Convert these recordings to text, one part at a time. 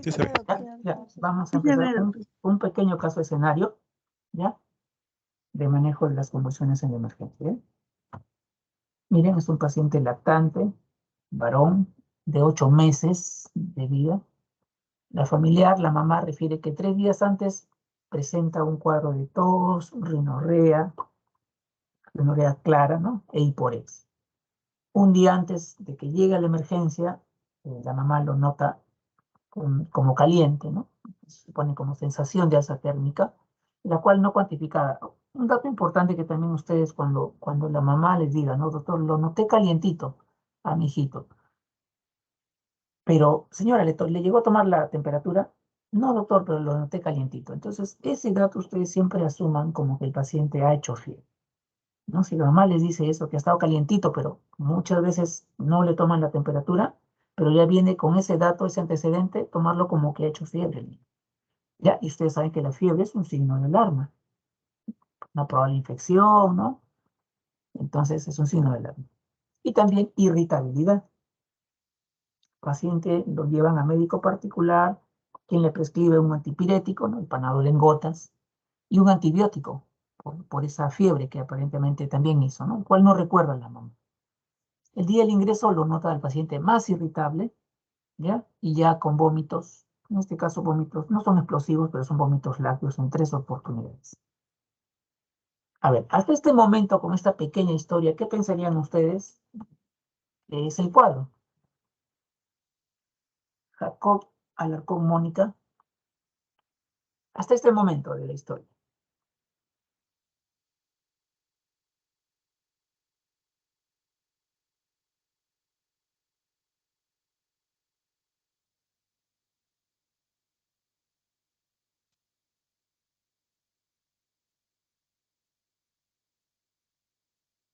Sí, se ve. Ya, vamos a empezar un pequeño caso escenario, ¿ya? De manejo de las convulsiones en la emergencia, ¿eh? Miren, es un paciente lactante, varón, de 8 meses de vida. La familiar, la mamá, refiere que 3 días antes presenta un cuadro de tos, rinorrea clara, ¿no? E hiporexia. Un día antes de que llegue a la emergencia, la mamá lo nota como caliente, ¿no? Se pone como sensación de alza térmica, la cual no cuantificada. Un dato importante que también ustedes cuando la mamá les diga, no, doctor, lo noté calientito a mi hijito. Pero, señora, ¿le llegó a tomar la temperatura? No, doctor, pero lo noté calientito. Entonces, ese dato ustedes siempre asuman como que el paciente ha hecho fiebre, ¿no? Si la mamá les dice eso, que ha estado calientito, pero muchas veces no le toman la temperatura, pero ya viene con ese dato, ese antecedente, tomarlo como que ha hecho fiebre. Ya, y ustedes saben que la fiebre es un signo de alarma, una probable infección, ¿no? Entonces es un signo de alarma. Y también irritabilidad. Paciente lo llevan a médico particular, quien le prescribe un antipirético, ¿no? El Panadol en gotas, y un antibiótico por esa fiebre que aparentemente también hizo, ¿no? El cual no recuerda la mamá. El día del ingreso lo nota el paciente más irritable, ¿ya? Y ya con vómitos, en este caso vómitos, no son explosivos, pero son vómitos lácteos en 3 oportunidades. A ver, hasta este momento, con esta pequeña historia, ¿qué pensarían ustedes? Es el cuadro. Jacob Alarcón Mónica, hasta este momento de la historia.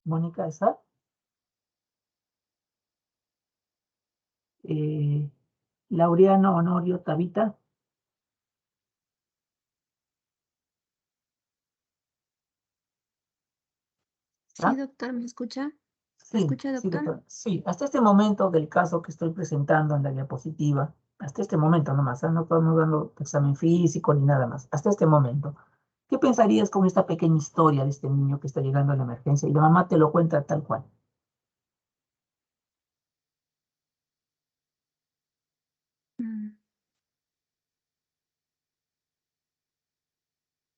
Mónica, ¿está? Laureano Honorio Tabita. Sí, doctor, ¿me escucha? ¿Me Sí, escucha, sí, doctor? doctor. Sí, hasta este momento del caso que estoy presentando en la diapositiva, hasta este momento nomás, no estamos dando examen físico ni nada más, hasta este momento. ¿Qué pensarías con esta pequeña historia de este niño que está llegando a la emergencia y la mamá te lo cuenta tal cual? Mm,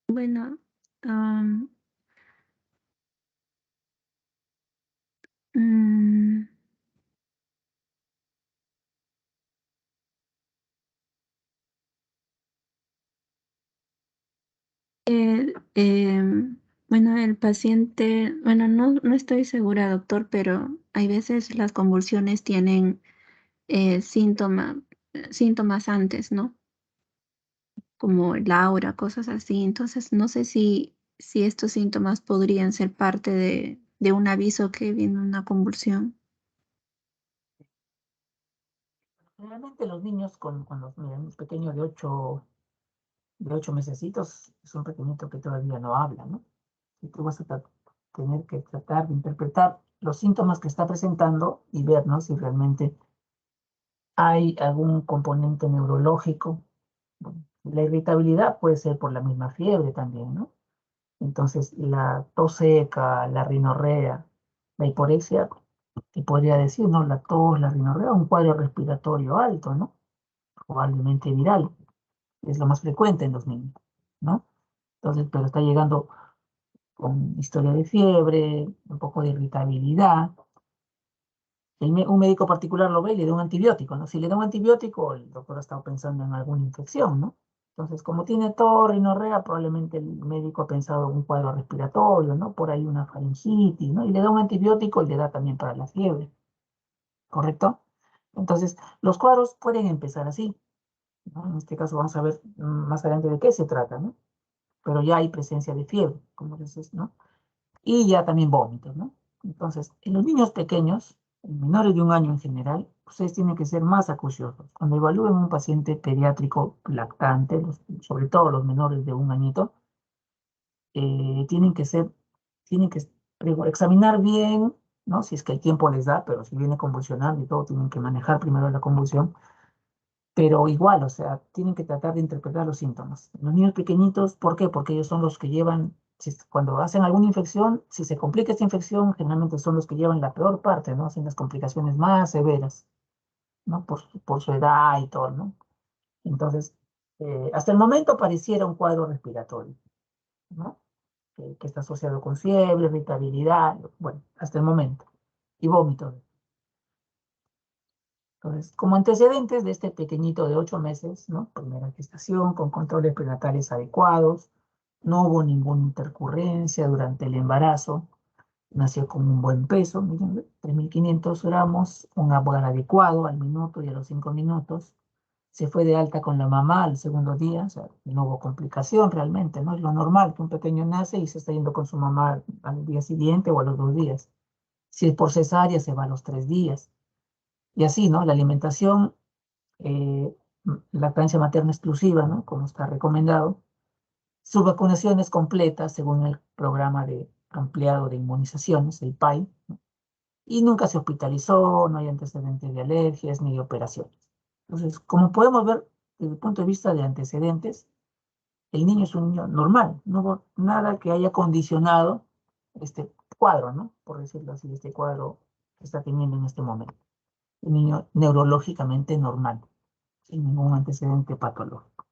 Bueno, am, mm, bueno, el paciente, bueno, no estoy segura, doctor, pero hay veces las convulsiones tienen síntomas antes, ¿no? Como el aura, cosas así. Entonces, no sé si estos síntomas podrían ser parte de un aviso que viene una convulsión. Generalmente los niños cuando miren, los pequeños de ocho mesecitos, es un pequeñito que todavía no habla, ¿no? Y tú vas a tener que tratar de interpretar los síntomas que está presentando y ver, ¿no? Si realmente hay algún componente neurológico. Bueno, la irritabilidad puede ser por la misma fiebre también, ¿no? Entonces, la tos seca, la rinorrea, la hiporexia, te podría decir, ¿no? La tos, la rinorrea, un cuadro respiratorio alto, ¿no? Probablemente viral, es lo más frecuente en los niños, ¿no? Entonces, pero está llegando con historia de fiebre, un poco de irritabilidad. Un médico particular lo ve y le da un antibiótico, ¿no? Si le da un antibiótico, el doctor ha estado pensando en alguna infección, ¿no? Entonces, como tiene tos, rinorrea, probablemente el médico ha pensado en un cuadro respiratorio, ¿no? Por ahí una faringitis, ¿no? Y le da un antibiótico y le da también para la fiebre, ¿correcto? Entonces, los cuadros pueden empezar así, ¿no? En este caso vamos a ver más adelante de qué se trata, ¿no? Pero ya hay presencia de fiebre, como dices, ¿no? Y ya también vómitos, ¿no? Entonces, en los niños pequeños, en menores de 1 año en general, ustedes tienen que ser más acuciosos. Cuando evalúen un paciente pediátrico lactante, sobre todo los menores de 1 añito, tienen que examinar bien, ¿no? Si es que el tiempo les da, pero si viene convulsionando y todo, tienen que manejar primero la convulsión. pero igual, o sea, tienen que tratar de interpretar los síntomas. Los niños pequeñitos, ¿por qué? Porque ellos son los que llevan, cuando hacen alguna infección, si se complica esta infección, generalmente son los que llevan la peor parte, ¿no? Hacen las complicaciones más severas, ¿no? Por su edad y todo, ¿no? Entonces, hasta el momento pareciera un cuadro respiratorio, ¿no? Que está asociado con fiebre, irritabilidad, bueno, hasta el momento, y vómitos. Entonces, como antecedentes de este pequeñito de 8 meses, ¿no? Primera gestación, con controles prenatales adecuados, no hubo ninguna intercurrencia durante el embarazo, nació con un buen peso, miren, 3.500 gramos, un abuelo adecuado al minuto y a los 5 minutos, se fue de alta con la mamá al segundo día, o sea, no hubo complicación realmente, ¿no? Es lo normal que un pequeño nace y se está yendo con su mamá al día siguiente o a los 2 días. Si es por cesárea, se va a los 3 días. Y así, ¿no? La alimentación, eh, lactancia materna exclusiva, ¿no? Como está recomendado. Su vacunación es completa según el programa de ampliado de inmunizaciones, el PAI, ¿no? Y nunca se hospitalizó, no hay antecedentes de alergias ni de operaciones. Entonces, como podemos ver, desde el punto de vista de antecedentes, el niño es un niño normal, no hubo nada que haya condicionado este cuadro, ¿no? Por decirlo así, este cuadro que está teniendo en este momento. Un niño neurológicamente normal, sin ningún antecedente patológico.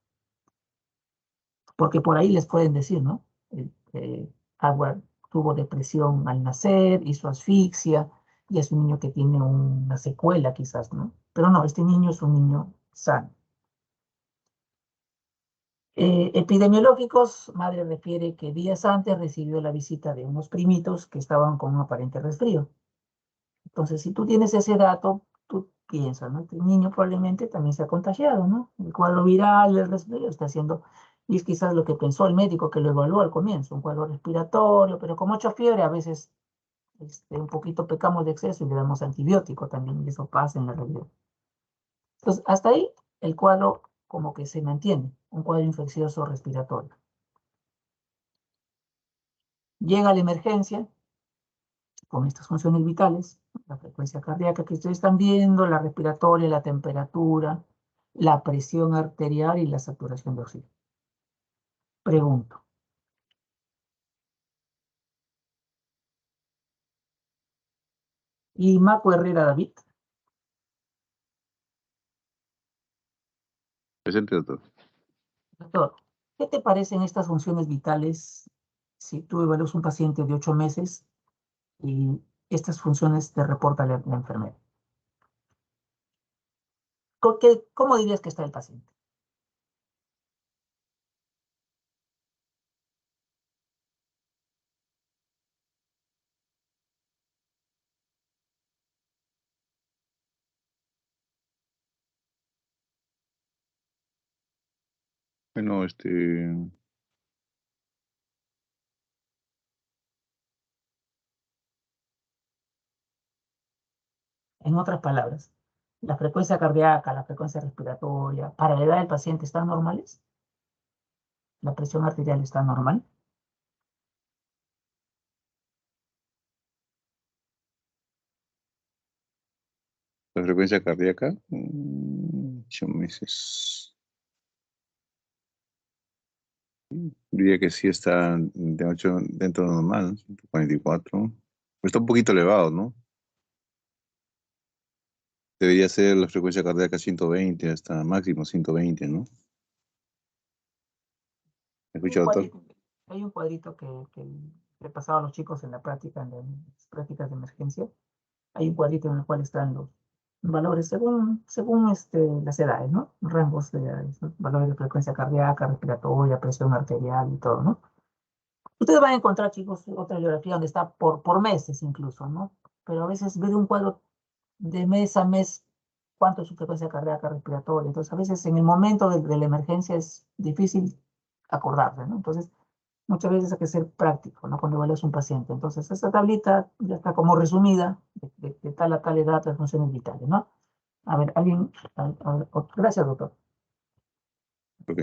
Porque por ahí les pueden decir, ¿no? Agua tuvo depresión al nacer, hizo asfixia, y es un niño que tiene una secuela quizás, ¿no? Pero no, este niño es un niño sano. Epidemiológicos, madre refiere que días antes recibió la visita de unos primitos que estaban con un aparente resfrío. Entonces, si tú tienes ese dato, tú piensas, ¿no? Que el niño probablemente también se ha contagiado, ¿no? El cuadro viral, el resfrío está haciendo, y es quizás lo que pensó el médico que lo evaluó al comienzo, un cuadro respiratorio, pero con mucha fiebre a veces un poquito pecamos de exceso y le damos antibiótico también, y eso pasa en la realidad. Entonces, hasta ahí el cuadro como que se mantiene, un cuadro infeccioso respiratorio. Llega la emergencia con estas funciones vitales, la frecuencia cardíaca que ustedes están viendo, la respiratoria, la temperatura, la presión arterial y la saturación de oxígeno. Pregunto, ¿y Maco Herrera David? Presente, doctor. Doctor, ¿qué te parecen estas funciones vitales si tú evalúas un paciente de 8 meses y estas funciones te reporta la enfermera? ¿Cómo dirías que está el paciente? Bueno, En otras palabras, la frecuencia cardíaca, la frecuencia respiratoria, para la edad del paciente están normales, la presión arterial está normal. la frecuencia cardíaca, 8 meses. Diría que sí está de 8 dentro de lo normal, 144. Está un poquito elevado, ¿no? Debería ser la frecuencia cardíaca 120 hasta máximo 120, ¿no? ¿Me Hay un escucha, doctor? cuadrito, hay un cuadrito que le pasaba a los chicos en la práctica, en las prácticas de emergencia. Hay un cuadrito en el cual están los valores según las edades, ¿no? Rangos de edades, ¿no? Valores de frecuencia cardíaca, respiratoria, presión arterial y todo, ¿no? Ustedes van a encontrar, chicos, otra bibliografía donde está por meses incluso, ¿no? Pero a veces ver un cuadro de mes a mes cuánto es su frecuencia cardíaca respiratoria. Entonces, a veces en el momento de la emergencia es difícil acordarse, ¿no? Entonces, muchas veces hay que ser práctico, ¿no? Cuando evalúas un paciente. Entonces, esta tablita ya está como resumida de tal a tal edad, las funciones vitales, ¿no? A ver, alguien. Gracias, doctor. Ok.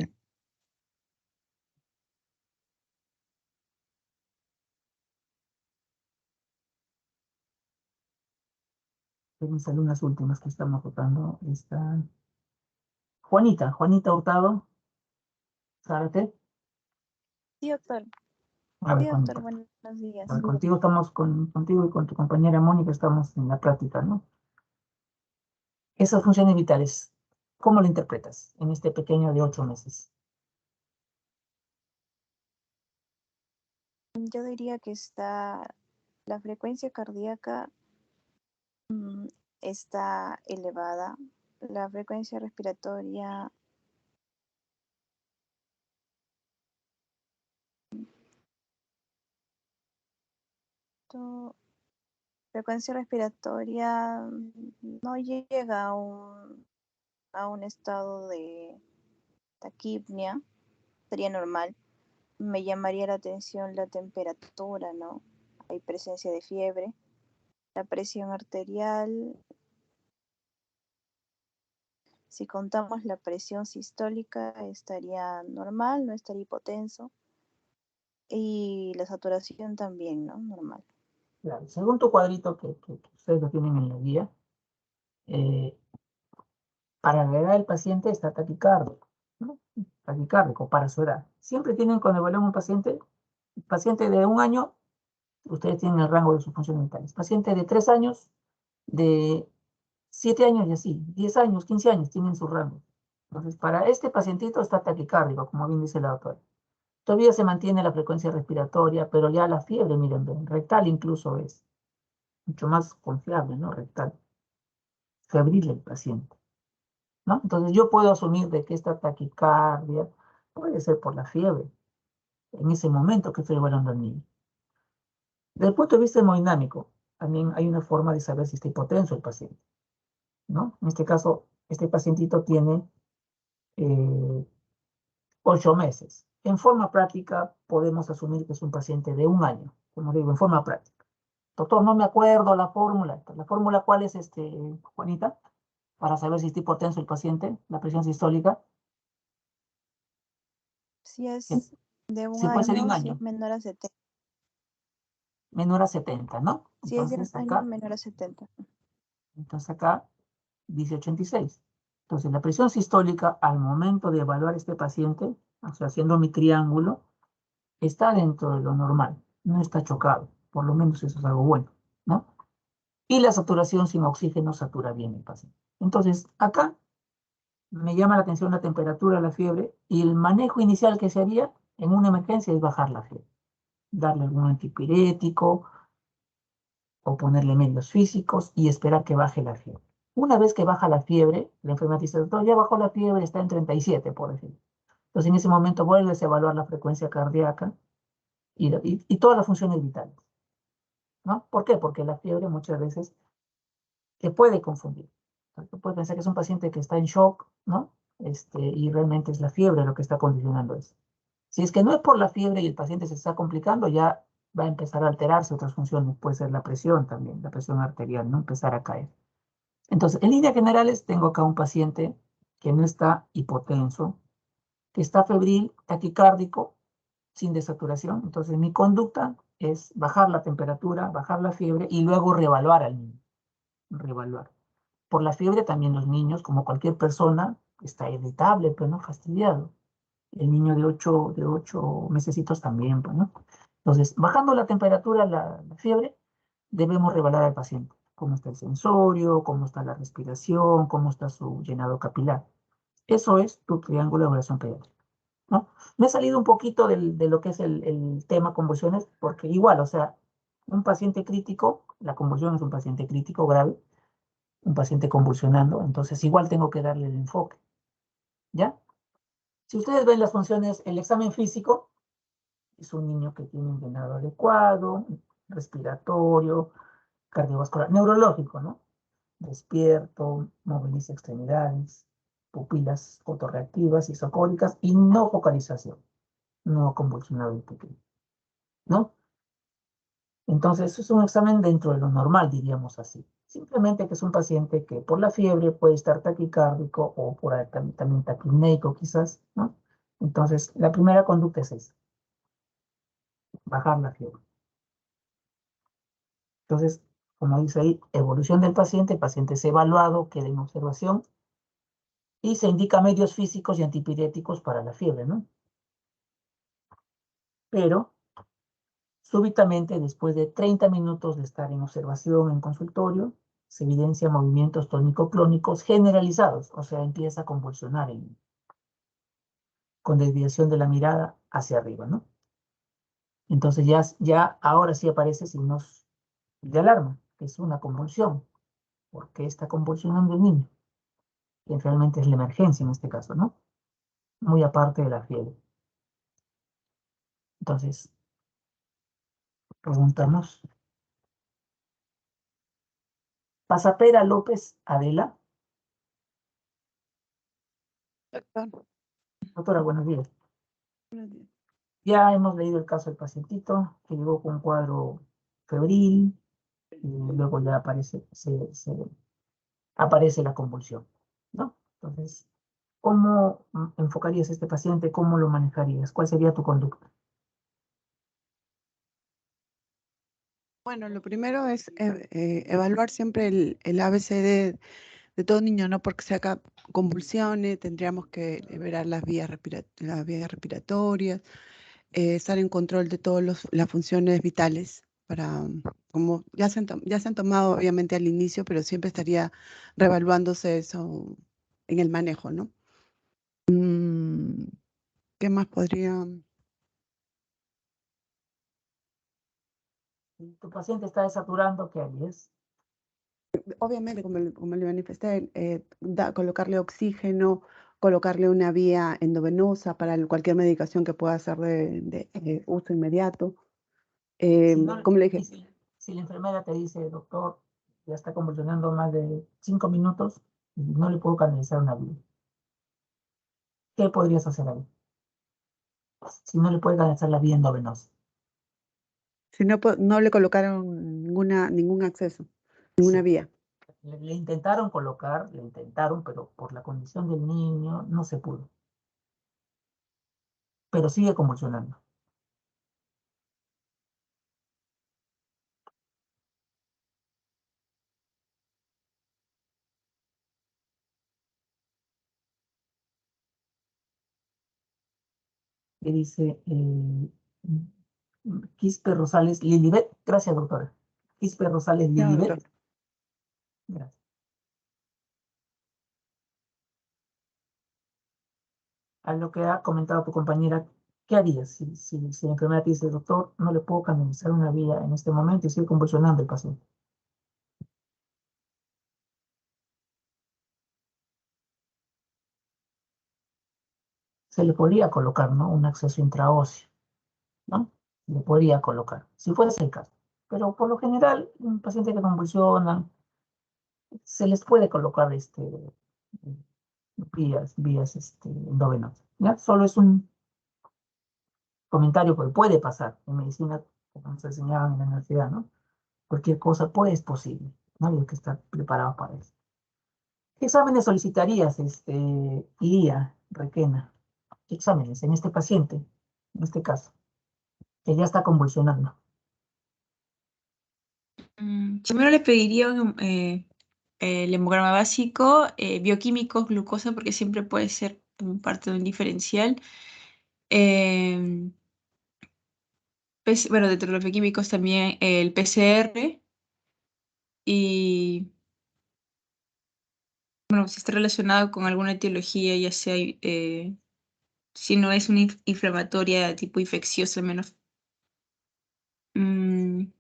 Mis alumnas últimas que estamos votando están. Juanita Hurtado, Zárate. Sí, doctor. A ver, Sí, doctor, Juanita. buenos días. A ver, contigo estamos, contigo y con tu compañera Mónica estamos en la práctica, ¿no? Esas funciones vitales, ¿cómo lo interpretas en este pequeño de 8 meses? Yo diría que la frecuencia cardíaca está elevada, la frecuencia respiratoria no llega a un estado de taquipnia, sería normal. Me llamaría la atención la temperatura, ¿no? Hay presencia de fiebre. La presión arterial, si contamos la presión sistólica, estaría normal, no estaría hipotenso. Y la saturación también, ¿no? Normal. Claro, según tu cuadrito que ustedes lo tienen en la guía, eh, para la edad del paciente está taquicárdico, ¿no? Taquicárdico para su edad. Siempre tienen cuando evalúan un paciente de 1 año, ustedes tienen el rango de sus funciones vitales. Paciente de 3 años, de 7 años y así, 10 años, 15 años tienen su rango. Entonces, para este pacientito está taquicárdico, como bien dice la doctora. Todavía se mantiene la frecuencia respiratoria, pero ya la fiebre, miren, ven, rectal incluso es mucho más confiable, ¿no? Rectal. Febril el paciente, ¿no? Entonces yo puedo asumir de que esta taquicardia puede ser por la fiebre, en ese momento que estoy evaluando al niño. Desde el punto de vista hemodinámico, también hay una forma de saber si está hipotenso el paciente, ¿no? En este caso, este pacientito tiene 8 meses. En forma práctica, podemos asumir que es un paciente de 1 año, como digo, en forma práctica. Doctor, no me acuerdo la fórmula. ¿La fórmula cuál es, Juanita? Para saber si está hipotenso el paciente, la presión sistólica. Si Sí, es de un sí puede ser de un año, si es año, menor a 70. menor a 70, ¿no? Si es de un Entonces año, acá, menor a 70. dice 86. Entonces la presión sistólica al momento de evaluar este paciente, o sea, haciendo mi triángulo, está dentro de lo normal, no está chocado, por lo menos eso es algo bueno, ¿no? Y la saturación sin oxígeno satura bien el paciente. Entonces, acá me llama la atención la temperatura, la fiebre, y el manejo inicial que se haría en una emergencia es bajar la fiebre, darle algún antipirético o ponerle medios físicos y esperar que baje la fiebre. Una vez que baja la fiebre, la enfermera dice, doctor, ya bajó la fiebre, está en 37, por ejemplo. Entonces, en ese momento vuelves a evaluar la frecuencia cardíaca y todas las funciones vitales, ¿no? ¿Por qué? Porque la fiebre muchas veces te puede confundir. Tú puedes pensar que es un paciente que está en shock, ¿no? Y realmente es la fiebre lo que está condicionando eso. Si es que no es por la fiebre y el paciente se está complicando, ya va a empezar a alterarse otras funciones. Puede ser la presión también, la presión arterial, ¿no? Empezar a caer. Entonces, en líneas generales, tengo acá un paciente que no está hipotenso, que está febril, taquicárdico, sin desaturación. Entonces, mi conducta es bajar la temperatura, bajar la fiebre y luego reevaluar al niño. Reevaluar. Por la fiebre también los niños, como cualquier persona, está irritable, pero no fastidiado. El niño de ocho mesecitos también, pues, ¿no? Entonces, bajando la temperatura, la fiebre, debemos revelar al paciente cómo está el sensorio, cómo está la respiración, cómo está su llenado capilar. Eso es tu triángulo de evaluación pediátrica, ¿no? Me he salido un poquito de lo que es el tema convulsiones, porque igual, o sea, un paciente crítico, la convulsión es un paciente crítico grave, un paciente convulsionando, entonces igual tengo que darle el enfoque, ¿ya? Si ustedes ven las funciones, el examen físico es un niño que tiene un llenado adecuado, respiratorio, cardiovascular, neurológico, ¿no? Despierto, moviliza extremidades, pupilas fotorreactivas, isocóricas y no focalización, no convulsionado y pequeño, ¿no? Entonces, es un examen dentro de lo normal, diríamos así. Simplemente que es un paciente que por la fiebre puede estar taquicárdico o por ahí también taquipneico quizás, ¿no? Entonces, la primera conducta es esa, bajar la fiebre. Entonces, como dice ahí, evolución del paciente, el paciente es evaluado, queda en observación, Y se indica medios físicos y antipiréticos para la fiebre, ¿no? Pero súbitamente, después de 30 minutos de estar en observación en consultorio, se evidencia movimientos tónico-clónicos generalizados, o sea, empieza a convulsionar con desviación de la mirada hacia arriba, ¿no? Entonces ya ahora sí aparece signos de alarma, que es una convulsión. ¿Por qué está convulsionando el niño? Que realmente es la emergencia en este caso, ¿no? Muy aparte de la fiebre. Entonces, preguntamos. Pasapera López Adela. Doctor, Doctora, buenos días. buenos días. Ya hemos leído el caso del pacientito que llegó con un cuadro febril y luego ya aparece la convulsión, ¿no? Entonces, ¿cómo enfocarías a este paciente? ¿Cómo lo manejarías? ¿Cuál sería tu conducta? Bueno, lo primero es evaluar siempre el ABCD de todo niño, no porque se haga convulsiones, tendríamos que ver las vías respiratorias, estar en control de todas las funciones vitales, para, como ya se han tomado obviamente al inicio, pero siempre estaría reevaluándose eso en el manejo, ¿no? ¿Qué más podría? Si tu paciente está desaturando, ¿qué harías? Obviamente, como le manifesté, colocarle oxígeno, colocarle una vía endovenosa para cualquier medicación que pueda ser de uso inmediato. Si no, Como le y dije, si la enfermera te dice, doctor, ya está convulsionando más de 5 minutos y no le puedo canalizar una vía, ¿qué podrías hacer ahí? Si no le puede canalizar la vía endovenosa. si no, no le colocaron ningún acceso, ninguna Sí. vía. Le intentaron colocar, pero por la condición del niño no se pudo. Pero sigue convulsionando. Que dice Quispe Rosales Lilibet. Gracias, doctora. Quispe Rosales Ya, Lilibet. doctor. Gracias. A lo que ha comentado tu compañera, ¿qué harías si la enfermera te dice, doctor, no le puedo canalizar una vía en este momento y sigue convulsionando el paciente? Se le podría colocar, ¿no? Un acceso intraóseo, ¿no? Le podría colocar, si fuese el caso. Pero por lo general, un paciente que convulsiona, se les puede colocar vías endovenosas, ¿ya? Solo es un comentario que puede pasar en medicina, como nos enseñaban en la universidad, ¿no? Cualquier cosa es posible, ¿no? Y hay que estar preparado para eso. ¿Qué exámenes solicitarías, Lía Requena? ¿Qué exámenes en este paciente, en este caso, que ya está convulsionando? Primero le pediría el hemograma básico, bioquímicos, glucosa, porque siempre puede ser parte de un diferencial. Eh, bueno, dentro de los bioquímicos también el PCR y, bueno, si está relacionado con alguna etiología, ya sea, si no es una inflamatoria tipo infecciosa, al menos. Mm,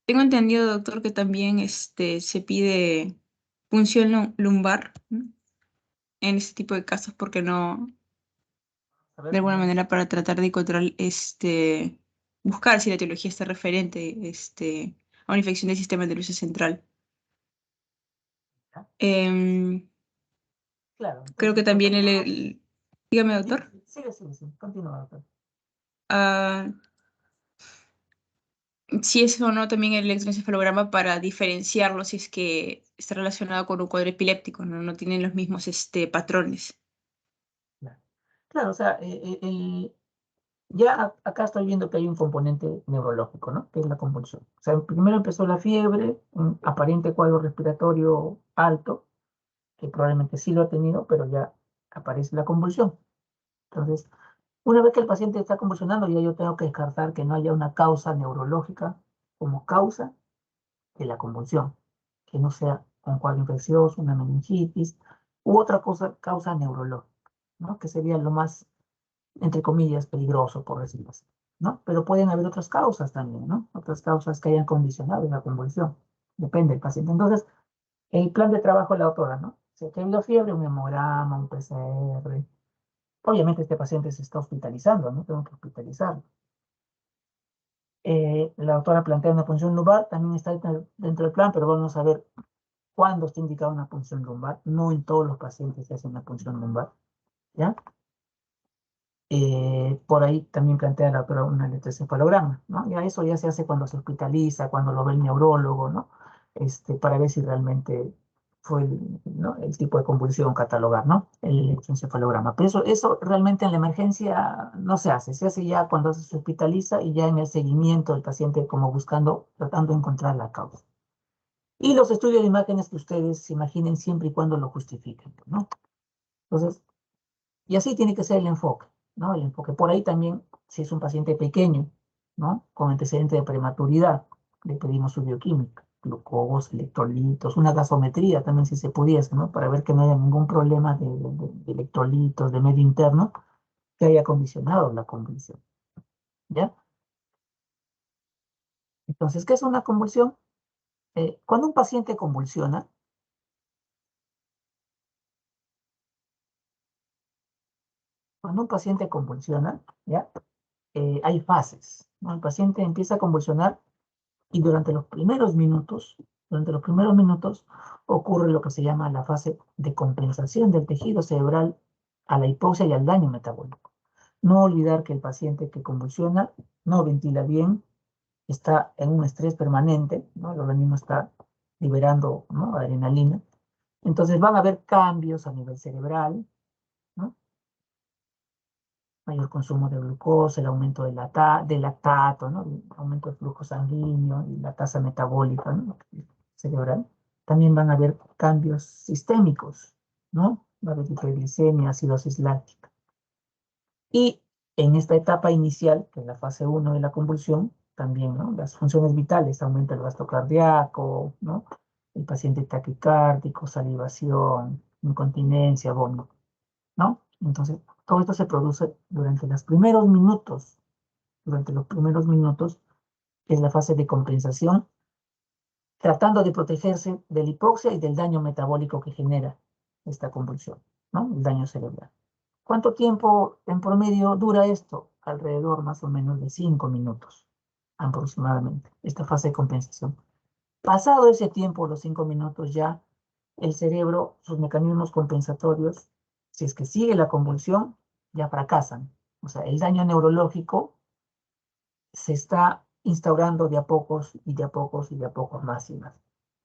Tengo entendido, doctor, que también se pide punción lumbar, ¿no? En este tipo de casos, porque no, A ver, de alguna cómo manera para tratar de encontrar, buscar si la etiología está referente, a una infección del sistema nervioso central. Em, claro, Creo entonces que el también protocolo... dígame, doctor. Sigue, continúa, doctor. Ah, si es o no también el electroencefalograma para diferenciarlo si es que está relacionado con un cuadro epiléptico, no, no tienen los mismos patrones. Claro, claro, o sea, ya acá estoy viendo que hay un componente neurológico, ¿no? Que es la convulsión. O sea, primero empezó la fiebre, un aparente cuadro respiratorio alto, que probablemente sí lo ha tenido, pero ya aparece la convulsión. Entonces, una vez que el paciente está convulsionando, ya yo tengo que descartar que no haya una causa neurológica como causa de la convulsión, que no sea un cuadro infeccioso, una meningitis, u otra causa neurológica, ¿no? Que sería lo más, entre comillas, peligroso, por decirlo así, ¿no? Pero pueden haber otras causas también, ¿no? Otras causas que hayan condicionado la convulsión. Depende del paciente. Entonces, el plan de trabajo de la autora, ¿no? Si ha habido fiebre, un hemograma, un PCR. Obviamente este paciente se está hospitalizando, ¿no? Tengo que hospitalizarlo. La autora plantea una punción lumbar, también está dentro del plan, pero vamos a ver cuándo está indicada una punción lumbar. No en todos los pacientes se hace una punción lumbar, ¿ya? Por ahí también plantea la autora un electroencefalograma, ¿no? Ya eso ya se hace cuando se hospitaliza, cuando lo ve el neurólogo, ¿no? Para ver si realmente fue ¿no? el tipo de convulsión catalogar, ¿no? El electroencefalograma. Pero eso realmente en la emergencia no se hace ya cuando se hospitaliza y ya en el seguimiento del paciente como buscando, tratando de encontrar la causa. Y los estudios de imágenes que ustedes se imaginen siempre y cuando lo justifiquen, ¿no? Entonces, y así tiene que ser el enfoque, ¿no? El enfoque. Por ahí también, si es un paciente pequeño, ¿no? Con antecedente de prematuridad, le pedimos su bioquímica, glucógos, electrolitos, una gasometría también si se pudiese, ¿no? Para ver que no haya ningún problema de electrolitos, de medio interno, que haya condicionado la convulsión, ¿ya? Entonces, ¿qué es una convulsión? Cuando un paciente convulsiona, ¿ya? Hay fases, ¿no? El paciente empieza a convulsionar y durante los primeros minutos ocurre lo que se llama la fase de compensación del tejido cerebral a la hipoxia y al daño metabólico. No olvidar que el paciente que convulsiona no ventila bien, está en un estrés permanente, ¿no? El organismo está liberando, ¿no? adrenalina. Entonces van a haber cambios a nivel cerebral, ¿no? Mayor consumo de glucosa, el aumento del lactato, ¿no? El aumento del flujo sanguíneo y la tasa metabólica, ¿no? cerebral. También van a haber cambios sistémicos, ¿no? Va a haber hiperglicemia, acidosis láctica. Y en esta etapa inicial, que es la fase 1 de la convulsión, también, ¿no? Las funciones vitales, aumenta el gasto cardíaco, ¿no? El paciente taquicárdico, salivación, incontinencia, vómito, ¿no? Entonces, todo esto se produce durante los primeros minutos, que es la fase de compensación, tratando de protegerse de la hipoxia y del daño metabólico que genera esta convulsión, ¿no? El daño cerebral. ¿Cuánto tiempo en promedio dura esto? Alrededor más o menos de 5 minutos aproximadamente, esta fase de compensación. Pasado ese tiempo, los 5 minutos, ya el cerebro, sus mecanismos compensatorios, si es que sigue la convulsión, ya fracasan. O sea, el daño neurológico se está instaurando de a pocos y de a pocos y de a pocos más y más.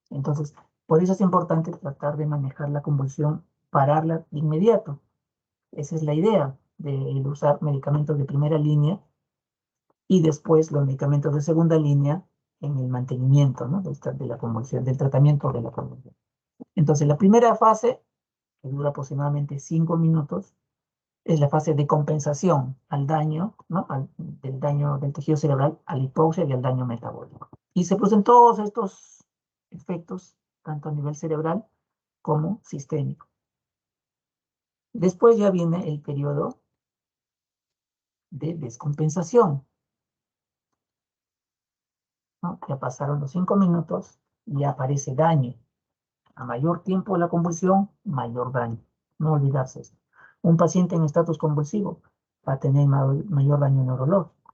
Entonces, por eso es importante tratar de manejar la convulsión, pararla de inmediato. Esa es la idea de usar medicamentos de primera línea y después los medicamentos de segunda línea en el mantenimiento, ¿no? de la convulsión, del tratamiento de la convulsión. Entonces, la primera fase, que dura aproximadamente 5 minutos, es la fase de compensación al daño, ¿no? Del daño del tejido cerebral, a la hipoxia y al daño metabólico. Y se producen todos estos efectos, tanto a nivel cerebral como sistémico. Después ya viene el periodo de descompensación, ¿no? Ya pasaron los 5 minutos y aparece daño. A mayor tiempo de la convulsión, mayor daño. No olvidarse esto. Un paciente en estatus convulsivo va a tener mayor daño neurológico,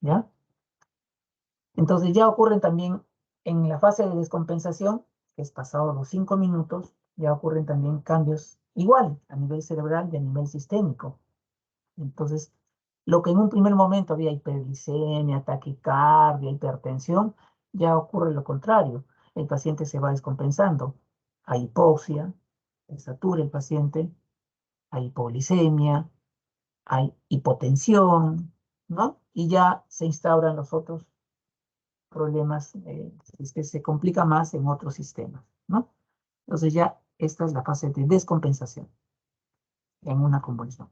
¿ya? Entonces ya ocurren también en la fase de descompensación, que es pasado los 5 minutos, ya ocurren también cambios igual a nivel cerebral y a nivel sistémico. Entonces, lo que en un primer momento había hiperglicemia, taquicardia, hipertensión, ya ocurre lo contrario. El paciente se va descompensando. Hay hipoxia, se satura el paciente, hay hipoglicemia, hay hipotensión, ¿no? Y ya se instauran los otros problemas, es que se complica más en otros sistemas, ¿no? Entonces ya esta es la fase de descompensación. en una convulsión.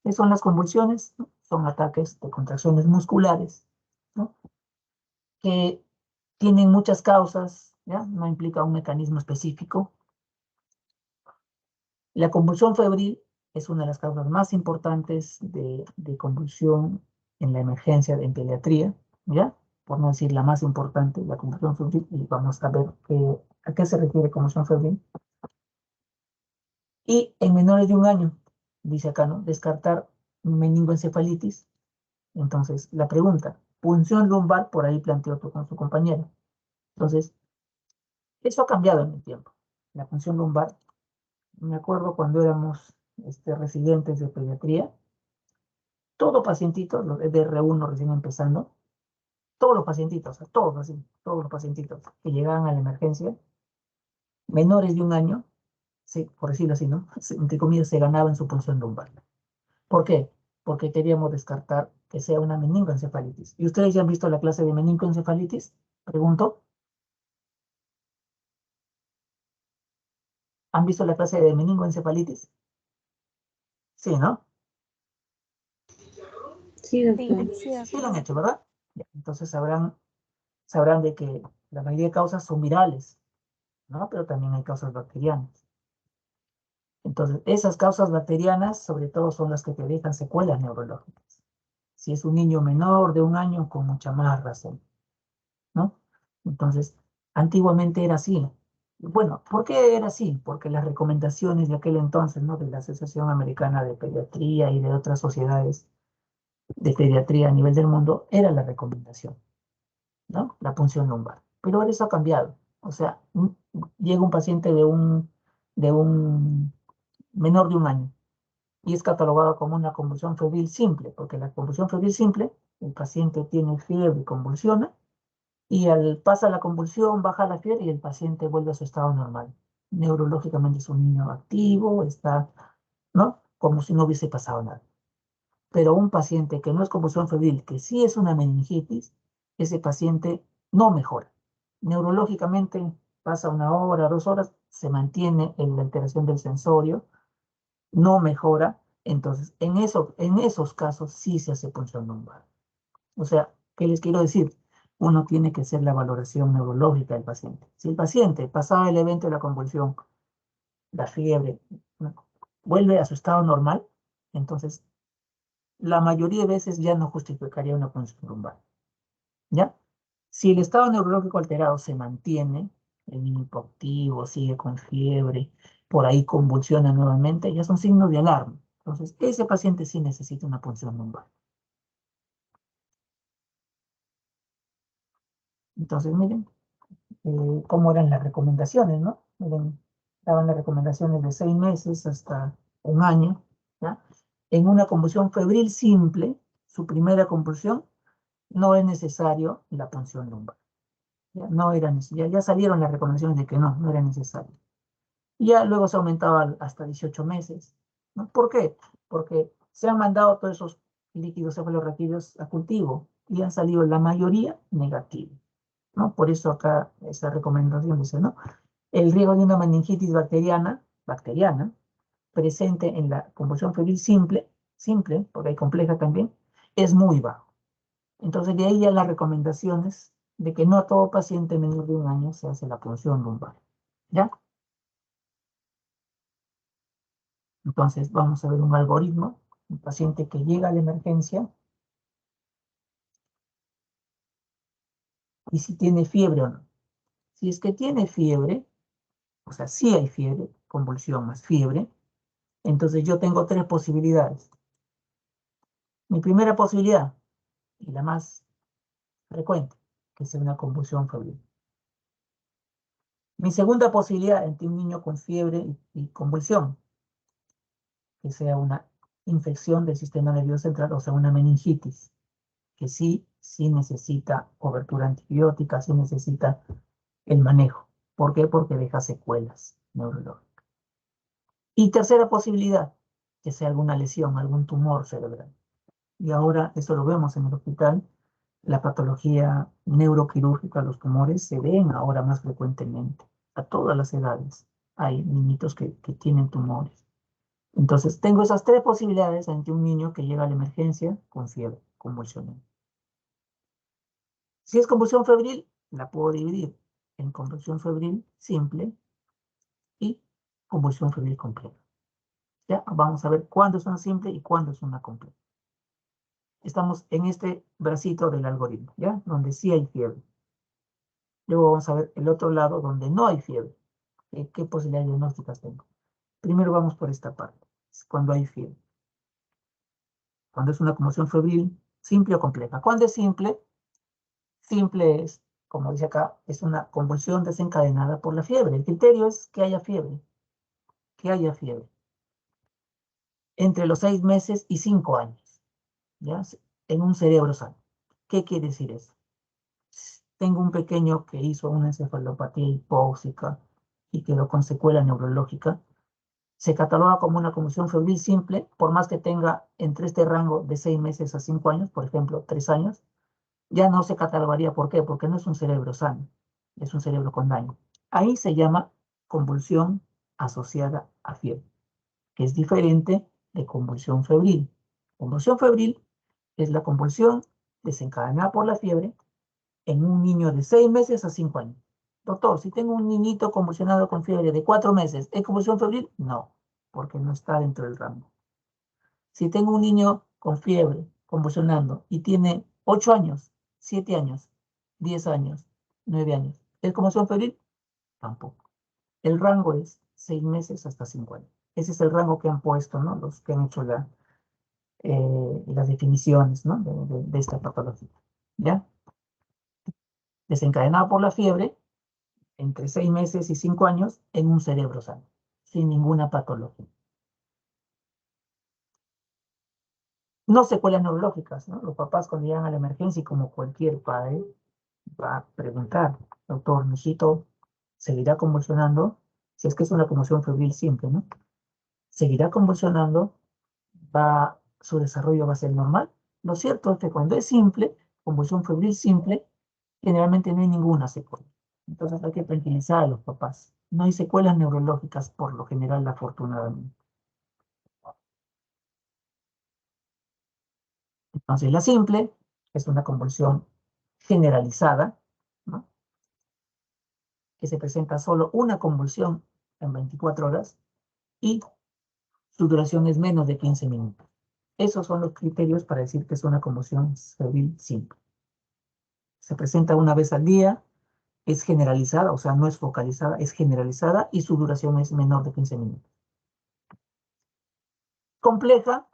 ¿Qué son las convulsiones? Son ataques de contracciones musculares, ¿no? Que tienen muchas causas, ¿ya? No implica un mecanismo específico. La convulsión febril es una de las causas más importantes de convulsión en la emergencia en pediatría, ¿ya? Por no decir la más importante, la convulsión febril, y vamos a ver a qué se refiere convulsión febril. Y en menores de un año, dice acá, ¿no? Descartar meningoencefalitis. Entonces, la pregunta, punción lumbar, por ahí planteó tú con su compañero. Entonces, eso ha cambiado en el tiempo. La punción lumbar, me acuerdo cuando éramos residentes de pediatría, todo pacientito, los de R1 recién empezando, todos los pacientitos, o sea, todos así, todos los pacientitos que llegaban a la emergencia, menores de un año, sí, por decirlo así, ¿no? Entre comillas, se ganaban su punción lumbar. ¿Por qué? Porque queríamos descartar que sea una meningoencefalitis. ¿Y ustedes ya han visto la clase de meningoencefalitis? Pregunto. ¿Han visto la clase de meningoencefalitis? Sí, ¿no? Sí, doctor. Sí, de Sí lo han acuerdo. hecho, ¿verdad? Ya, entonces sabrán de que la mayoría de causas son virales, ¿no? Pero también hay causas bacterianas. Entonces, esas causas bacterianas, sobre todo, son las que te dejan secuelas neurológicas. Si es un niño menor de un año, con mucha más razón, ¿no? Entonces, antiguamente era así. Bueno, ¿por qué era así? Porque las recomendaciones de aquel entonces, ¿no? De la Asociación Americana de Pediatría y de otras sociedades de pediatría a nivel del mundo, era la recomendación, ¿no? La punción lumbar. Pero ahora eso ha cambiado. O sea, llega un paciente de un menor de un año y es catalogado como una convulsión febril simple, porque la convulsión febril simple, el paciente tiene fiebre y convulsiona, y pasa la convulsión, baja la fiebre y el paciente vuelve a su estado normal. Neurológicamente es un niño activo, está, ¿no? Como si no hubiese pasado nada. Pero un paciente que no es convulsión febril, que sí es una meningitis, ese paciente no mejora. Neurológicamente pasa 1 hora, 2 horas, se mantiene en la alteración del sensorio, no mejora. Entonces, en esos casos sí se hace punción lumbar. O sea, ¿qué les quiero decir? Uno tiene que hacer la valoración neurológica del paciente. Si el paciente, pasado el evento de la convulsión, la fiebre, ¿no? Vuelve a su estado normal, entonces la mayoría de veces ya no justificaría una punción lumbar. ¿Ya? Si el estado neurológico alterado se mantiene, el niño hipoactivo, sigue con fiebre, por ahí convulsiona nuevamente, ya son signos de alarma. Entonces, ese paciente sí necesita una punción lumbar. Entonces, miren, cómo eran las recomendaciones, ¿no? Miren, daban las recomendaciones de 6 meses hasta 1 año, ¿ya? En una convulsión febril simple, su primera convulsión, no es necesario la punción lumbar. Ya, no era necesario, ya salieron las recomendaciones de que no era necesario. Y ya luego se aumentaba hasta 18 meses, ¿no? ¿Por qué? Porque se han mandado todos esos líquidos cefalorraquídeos a cultivo y han salido la mayoría negativos, ¿no? Por eso acá esa recomendación dice, ¿no? El riesgo de una meningitis bacteriana, presente en la convulsión febril simple, porque hay compleja también, es muy bajo. Entonces, de ahí ya las recomendaciones de que no a todo paciente menor de 1 año se hace la punción lumbar. ¿Ya? Entonces, vamos a ver un algoritmo. Un paciente que llega a la emergencia y si tiene fiebre o no. Si es que tiene fiebre, o sea, si hay fiebre, convulsión más fiebre, entonces yo tengo 3 posibilidades. Mi primera posibilidad, y la más frecuente, que sea una convulsión febril. Mi segunda posibilidad, entre un niño con fiebre y convulsión, que sea una infección del sistema nervioso central, o sea, una meningitis, que sí necesita cobertura antibiótica, sí necesita el manejo. ¿Por qué? Porque deja secuelas neurológicas. Y tercera posibilidad, que sea alguna lesión, algún tumor cerebral. Y ahora eso lo vemos en el hospital, La patología neuroquirúrgica, los tumores, se ven ahora más frecuentemente. A todas las edades hay niñitos que tienen tumores. Entonces, tengo esas tres posibilidades ante un niño que llega a la emergencia con fiebre, convulsionando. Si es convulsión febril, la puedo dividir en convulsión febril simple y convulsión febril compleja. Ya, vamos a ver cuándo es una simple y cuándo es una compleja. Estamos en este bracito del algoritmo, ¿ya? Donde sí hay fiebre. Luego vamos a ver el otro lado donde no hay fiebre. ¿Qué posibilidades diagnósticas tengo? Primero vamos por esta parte, cuando hay fiebre. Cuando es una convulsión febril, simple o compleja. Cuando es simple, simple es, como dice acá, es una convulsión desencadenada por la fiebre. El criterio es que haya fiebre. Que haya fiebre. Entre los 6 meses y 5 años. ¿Ya? En un cerebro sano. ¿Qué quiere decir eso? Tengo un pequeño que hizo una encefalopatía hipóxica y quedó con secuela neurológica. Se cataloga como una convulsión febril simple, por más que tenga entre este rango de 6 meses a 5 años, por ejemplo, 3 años, ya no se catalogaría. ¿Por qué? Porque no es un cerebro sano, es un cerebro con daño. Ahí se llama convulsión asociada a fiebre, que es diferente de convulsión febril. Convulsión febril es la convulsión desencadenada por la fiebre en un niño de 6 meses a 5 años. Doctor, si tengo un niñito convulsionado con fiebre de 4 meses, ¿es convulsión febril? No, porque no está dentro del rango. Si tengo un niño con fiebre convulsionando y tiene 8 años, 7 años, 10 años, 9 años, ¿es convulsión febril? Tampoco. El rango es 6 meses hasta 5 años. Ese es el rango que han puesto, ¿no? Los que han hecho las definiciones, ¿no? de esta patología. ¿Ya? Desencadenada por la fiebre, entre 6 meses y 5 años, en un cerebro sano, sin ninguna patología. No secuelas neurológicas, ¿no? Los papás cuando llegan a la emergencia, y como cualquier padre, va a preguntar, doctor, mi hijito seguirá convulsionando, si es que es una convulsión febril simple, ¿no? ¿Seguirá convulsionando? ¿Su desarrollo va a ser normal? Lo cierto es que cuando es simple, convulsión febril simple, generalmente no hay ninguna secuela. Entonces hay que tranquilizar a los papás. No hay secuelas neurológicas por lo general, afortunadamente. Entonces la simple es una convulsión generalizada, ¿no? Que se presenta solo una convulsión en 24 horas y su duración es menos de 15 minutos. Esos son los criterios para decir que es una convulsión febril simple. Se presenta una vez al día, es generalizada, o sea, no es focalizada, es generalizada y su duración es menor de 15 minutos. Compleja,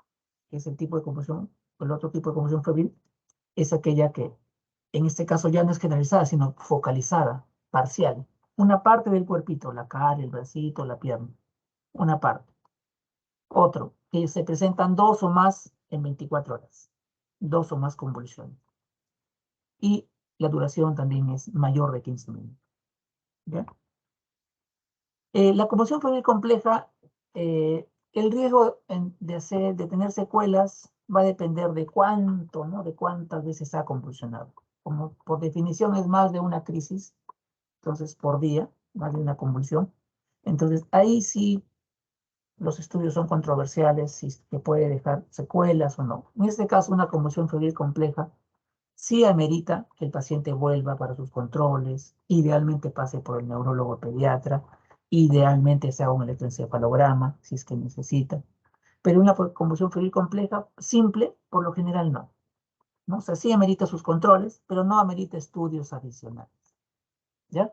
que es el tipo de convulsión, el otro tipo de convulsión febril, es aquella que en este caso ya no es generalizada, sino focalizada, parcial. Una parte del cuerpito, la cara, el bracito, la pierna, una parte. Otro, que se presentan 2 o más en 24 horas, 2 o más convulsiones. Y la duración también es mayor de 15 minutos. ¿Ya? La convulsión febril compleja, el riesgo de tener secuelas va a depender de cuánto, ¿no? De cuántas veces ha convulsionado. Como por definición es más de una crisis, entonces por día, más de una convulsión. Entonces ahí sí los estudios son controversiales, si se puede dejar secuelas o no. En este caso, una convulsión febril compleja sí amerita que el paciente vuelva para sus controles, idealmente pase por el neurólogo pediatra, idealmente se haga un electroencefalograma, si es que necesita. Pero una convulsión febril compleja, simple, por lo general no. ¿No? O sea, sí amerita sus controles, pero no amerita estudios adicionales. ¿Ya?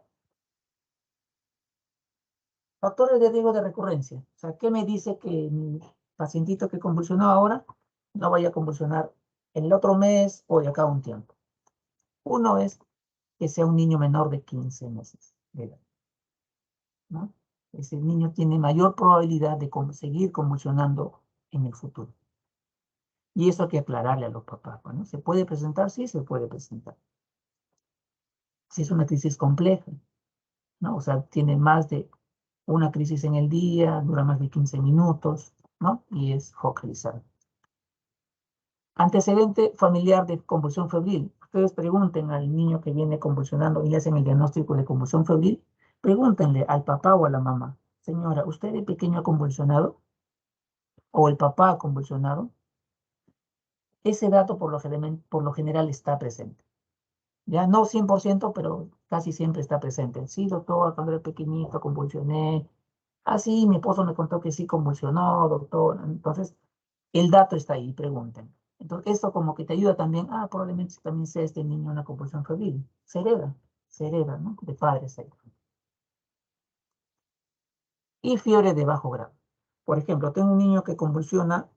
Factores de riesgo de recurrencia. O sea, ¿qué me dice que mi pacientito que convulsionó ahora no vaya a convulsionar en el otro mes o de acá a un tiempo? Uno es que sea un niño menor de 15 meses de edad, ¿no? Ese niño tiene mayor probabilidad de seguir convulsionando en el futuro. Y eso hay que aclararle a los papás, ¿no? ¿Se puede presentar? Sí, se puede presentar. Si es una crisis compleja, ¿no? O sea, tiene más de una crisis en el día, dura más de 15 minutos, ¿no? Y es focalizada. Antecedente familiar de convulsión febril. ustedes pregunten al niño que viene convulsionando y le hacen el diagnóstico de convulsión febril, pregúntenle al papá o a la mamá, señora, ¿usted de pequeño ha convulsionado? ¿O el papá ha convulsionado? Ese dato por lo general está presente. Ya no 100%, pero casi siempre está presente. Sí, doctor, cuando era pequeñito convulsioné. Ah, sí, mi esposo me contó que sí convulsionó, doctor. Entonces, el dato está ahí, pregunten. Entonces, esto como que te ayuda también. Ah, probablemente también sea este niño una convulsión febril. Se hereda, ¿no? De padres ahí. Y fiebre de bajo grado. Por ejemplo, tengo un niño que convulsiona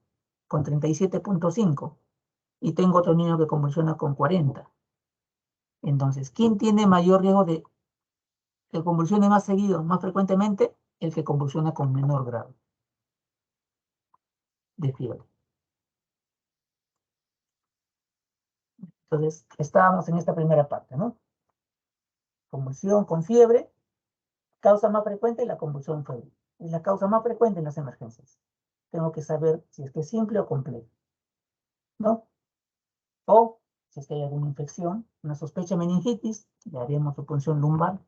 con 37.5 y tengo otro niño que convulsiona con 40. Entonces, ¿quién tiene mayor riesgo de que convulsione más seguido, más frecuentemente? El que convulsiona con menor grado de fiebre. Entonces, estábamos en esta primera parte, ¿no? Convulsión con fiebre, causa más frecuente la convulsión febril. Es la causa más frecuente en las emergencias. Tengo que saber si es que es simple o complejo, ¿no? O si es que hay alguna infección, una sospecha de meningitis, le haremos su punción lumbar.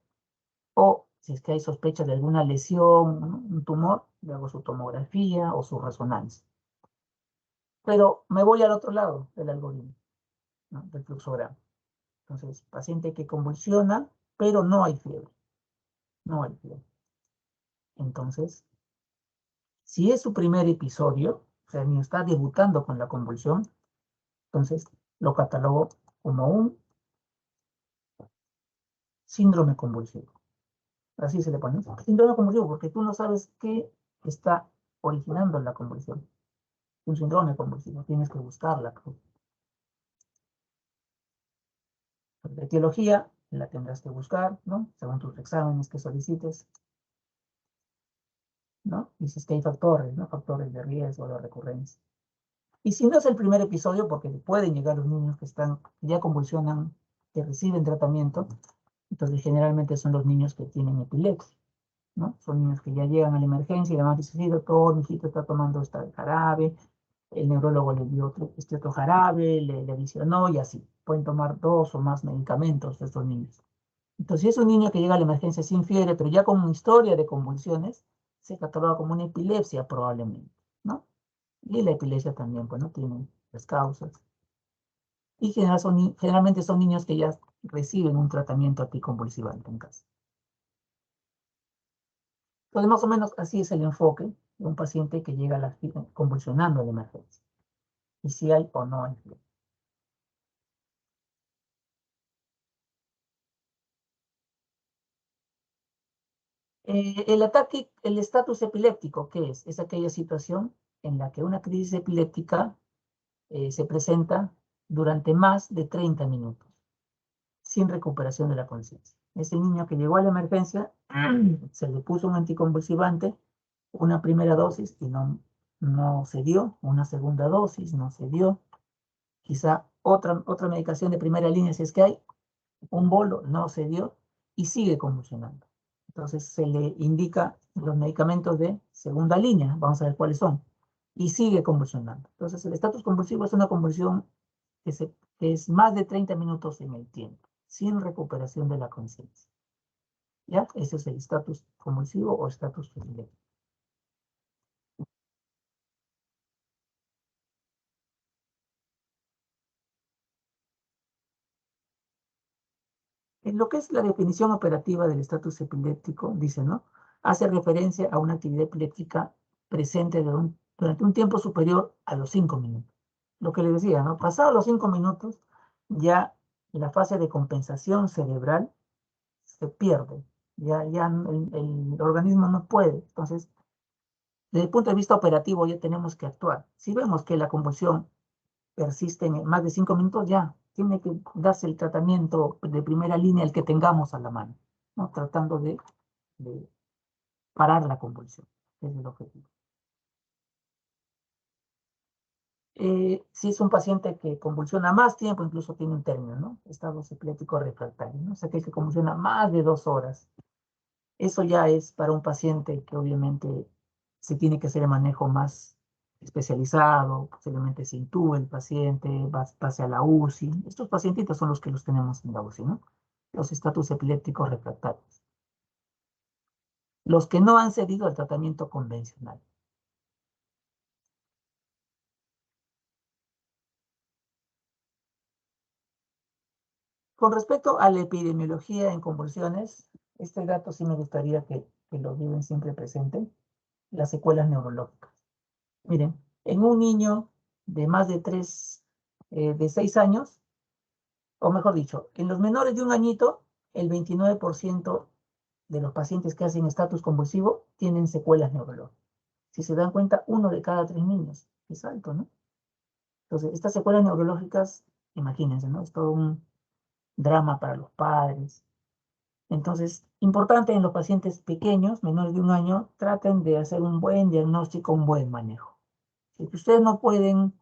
O si es que hay sospecha de alguna lesión, ¿no? Un tumor, le hago su tomografía o su resonancia. Pero me voy al otro lado del algoritmo, ¿no? Del fluxograma. Entonces, paciente que convulsiona, pero no hay fiebre. No hay fiebre. Entonces, si es su primer episodio, o sea, el niño está debutando con la convulsión, entonces lo catalogo como un síndrome convulsivo. Así se le pone. Síndrome convulsivo, porque tú no sabes qué está originando la convulsión. Un síndrome convulsivo, tienes que buscarla. La etiología la tendrás que buscar, ¿no? Según tus exámenes que solicites, ¿no? Dices que hay factores, ¿no? Factores de riesgo, de recurrencia. Y si no es el primer episodio, porque pueden llegar los niños que ya convulsionan, que reciben tratamiento, entonces generalmente son los niños que tienen epilepsia, ¿no? Son niños que ya llegan a la emergencia y la mamá dice, sí, doctor, mi hijito está tomando esta jarabe, el neurólogo le dio este otro jarabe, le adicionó y así. Pueden tomar 2 o más medicamentos de estos niños. Entonces, si es un niño que llega a la emergencia sin fiebre, pero ya con una historia de convulsiones, se cataloga como una epilepsia probablemente, ¿no? Y la epilepsia también, pues, ¿no? Tiene las causas. Y generalmente son niños que ya reciben un tratamiento anticonvulsivante en casa. Entonces, más o menos así es el enfoque de un paciente que llega a la convulsionando de emergencia. Y si hay o no hay fiebre. El ataque, el estatus epiléptico, ¿qué es? Es aquella situación en la que una crisis epiléptica se presenta durante más de 30 minutos, sin recuperación de la conciencia. Ese niño que llegó a la emergencia, se le puso un anticonvulsivante, una primera dosis y no se dio, una segunda dosis no se dio, quizá otra medicación de primera línea si es que hay, un bolo no se dio y sigue convulsionando. Entonces se le indica los medicamentos de segunda línea, vamos a ver cuáles son, y sigue convulsionando. Entonces el estatus convulsivo es una convulsión que es más de 30 minutos en el tiempo, sin recuperación de la conciencia. ¿Ya? Ese es el estatus convulsivo o estatus epiléptico. En lo que es la definición operativa del estatus epiléptico, dice, ¿no? Hace referencia a una actividad epiléptica presente durante un tiempo superior a los 5 minutos. Lo que le decía, ¿no? Pasados los 5 minutos, ya la fase de compensación cerebral se pierde. Ya el organismo no puede. Entonces, desde el punto de vista operativo, ya tenemos que actuar. Si vemos que la convulsión persiste en más de 5 minutos, ya tiene que darse el tratamiento de primera línea, el que tengamos a la mano, ¿no? Tratando de parar la convulsión. Ese es el objetivo. Si es un paciente que convulsiona más tiempo, incluso tiene un término, ¿no? Estado epiléptico refractario, ¿no? O sea, que convulsiona más de 2 horas. Eso ya es para un paciente que obviamente se tiene que hacer el manejo más especializado, posiblemente se intube el paciente, pase a la UCI. Estos pacientitos son los que los tenemos en la UCI, ¿no? Los estatus epilépticos refractarios. Los que no han cedido al tratamiento convencional. Con respecto a la epidemiología en convulsiones, este dato sí me gustaría que lo lleven siempre presente, las secuelas neurológicas. Miren, en un niño de más de 6 años, o mejor dicho, en los menores de 1 añito, el 29% de los pacientes que hacen estatus convulsivo tienen secuelas neurológicas. Si se dan cuenta, 1 de cada 3 niños. Es alto, ¿no? Entonces, estas secuelas neurológicas, imagínense, ¿no? Es todo un drama para los padres. Entonces, importante en los pacientes pequeños, menores de 1 año, traten de hacer un buen diagnóstico, un buen manejo. Si ustedes no pueden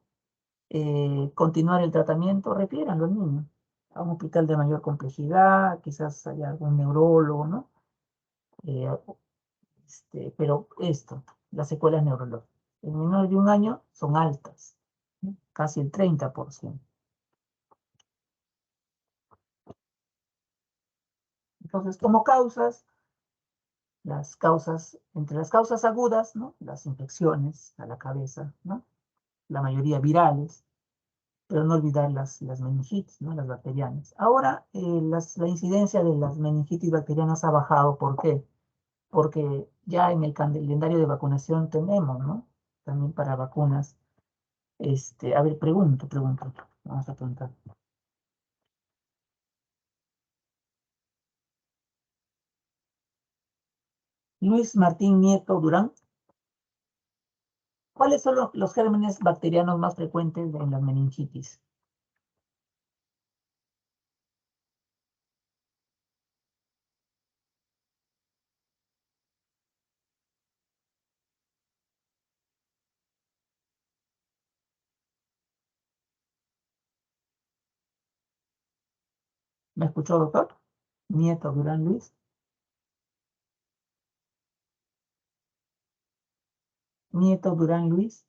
continuar el tratamiento, refieran los niños a un hospital de mayor complejidad, quizás haya algún neurólogo, ¿no? Pero las secuelas neurológicas, en menores de 1 año son altas, ¿no? Casi el 30%. Entonces, como causas, entre las causas agudas, ¿no? Las infecciones a la cabeza, ¿no? La mayoría virales, pero no olvidar las meningitis, ¿no? Las bacterianas. Ahora, la incidencia de las meningitis bacterianas ha bajado. ¿Por qué? Porque ya en el calendario de vacunación tenemos, ¿no? También para vacunas. A ver, pregunto. Vamos a preguntar. Luis Martín Nieto Durán. ¿Cuáles son los gérmenes bacterianos más frecuentes en las meningitis? ¿Me escuchó, doctor? Nieto Durán Luis. Nieto Durán Luis.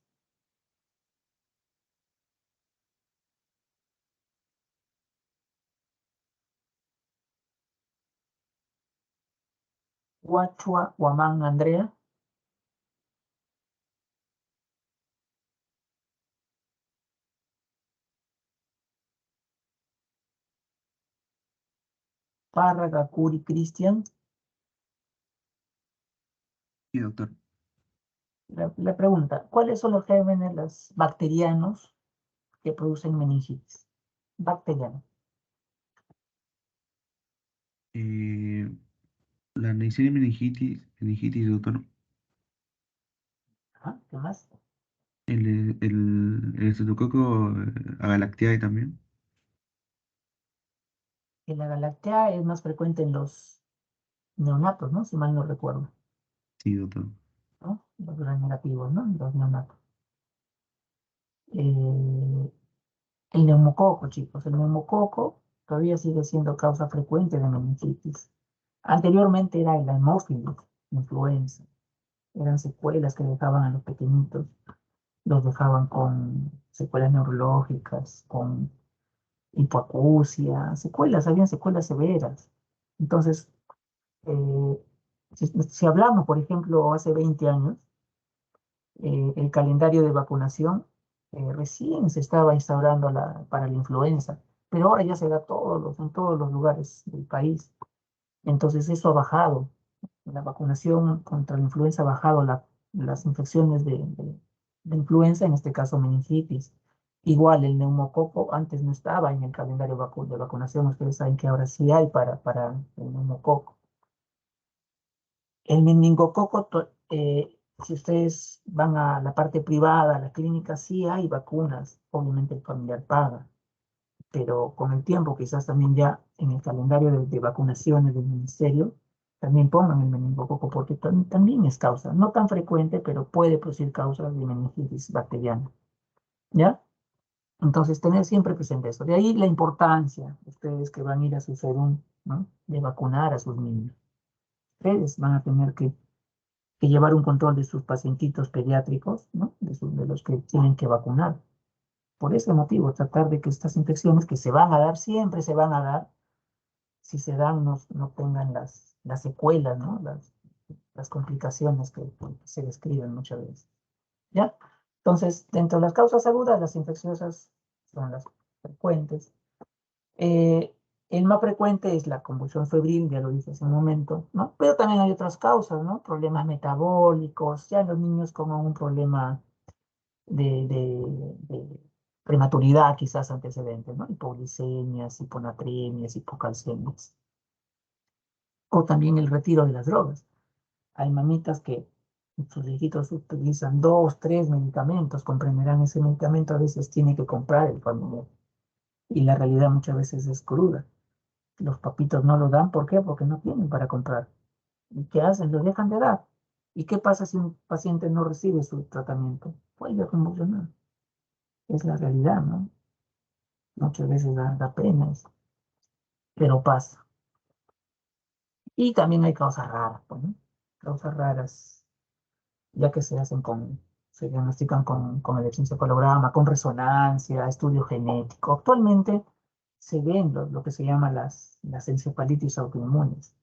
Guachua Huamán Andrea. Párraga Curi Cristian. Sí, doctor. La pregunta, ¿cuáles son los gérmenes bacterianos que producen meningitis? Bacterianos. La Neisseria meningitis, doctor. Ajá, ¿qué más? El Estreptococo agalactiae también. Que la galactea es más frecuente en los neonatos, ¿no? Si mal no recuerdo, Sí, doctor. ¿no? Los gram negativos, ¿no? Los neonatos. El neumococo, chicos, el neumococo todavía sigue siendo causa frecuente de meningitis. Anteriormente era el hemófilis, influenza. Eran secuelas que dejaban a los pequeñitos, los dejaban con secuelas neurológicas, con hipoacusia, habían secuelas severas. Entonces, si hablamos, por ejemplo, hace 20 años, el calendario de vacunación recién se estaba instaurando para la influenza, pero ahora ya se da en todos los lugares del país. Entonces eso ha bajado. La vacunación contra la influenza ha bajado las infecciones de influenza, en este caso meningitis. Igual el neumococo antes no estaba en el calendario de vacunación. Ustedes saben que ahora sí hay para el neumococo. El meningococo, si ustedes van a la parte privada, a la clínica, sí hay vacunas. Obviamente el familiar paga, pero con el tiempo quizás también ya en el calendario de vacunaciones del ministerio también pongan el meningococo porque también es causa, no tan frecuente, pero puede producir causas de meningitis bacteriana. ¿Ya? Entonces, tener siempre presente eso. De ahí la importancia, ustedes que van a ir a su serum, ¿no? De vacunar a sus niños. Ustedes van a tener que que llevar un control de sus pacientitos pediátricos, ¿no? De los que tienen que vacunar. Por ese motivo, tratar de que estas infecciones que se van a dar, siempre se van a dar, si se dan, no tengan las secuelas, ¿no? Las complicaciones que se describen muchas veces. ¿Ya? Entonces, dentro de las causas agudas, las infecciosas son las frecuentes. El más frecuente es la convulsión febril, ya lo dije hace un momento, ¿no? Pero también hay otras causas, ¿no? Problemas metabólicos, ya los niños con un problema de prematuridad quizás antecedentes, ¿no? Hipoglicemias, hiponatremias, hipocalcemias. O también el retiro de las drogas. Hay mamitas que sus hijitos utilizan 2, 3 medicamentos, comprenderán ese medicamento, a veces tiene que comprar el familiar. Y la realidad muchas veces es cruda. Los papitos no lo dan, ¿por qué? Porque no tienen para comprar. ¿Y qué hacen? Lo dejan de dar. ¿Y qué pasa si un paciente no recibe su tratamiento? Vuelve a convulsionar. Es la realidad, ¿no? Muchas veces da pena eso, pero pasa. Y también hay causas raras, pues, ¿no? Causas raras, ya que se diagnostican con el electroencefalograma, con resonancia, estudio genético. Actualmente se ven lo que se llama las encefalitis autoinmunes.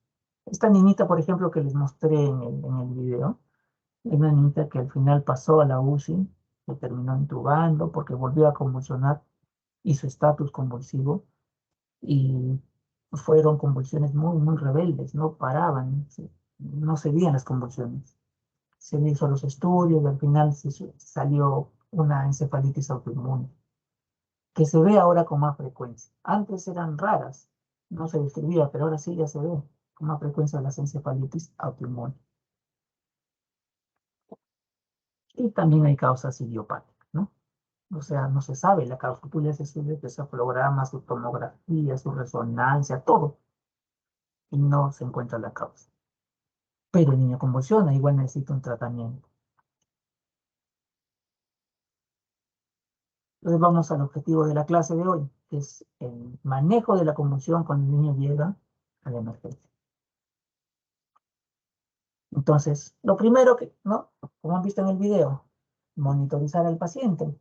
Esta niñita, por ejemplo, que les mostré en el video, es una niñita que al final pasó a la UCI, se terminó intubando porque volvió a convulsionar y su estatus convulsivo, y fueron convulsiones muy, muy rebeldes, no paraban, no cedían las convulsiones. Se le hizo los estudios y al final salió una encefalitis autoinmune, que se ve ahora con más frecuencia. Antes eran raras, no se describía, pero ahora sí ya se ve con más frecuencia las encefalitis autoinmune. Y también hay causas idiopáticas, ¿no? O sea, no se sabe la causa. Tú le haces su encefalograma, su tomografía, su resonancia, todo, y no se encuentra la causa. Pero el niño convulsiona, igual necesita un tratamiento. Entonces vamos al objetivo de la clase de hoy, que es el manejo de la convulsión cuando el niño llega a la emergencia. Entonces, lo primero que, ¿no? Como han visto en el video, monitorizar al paciente.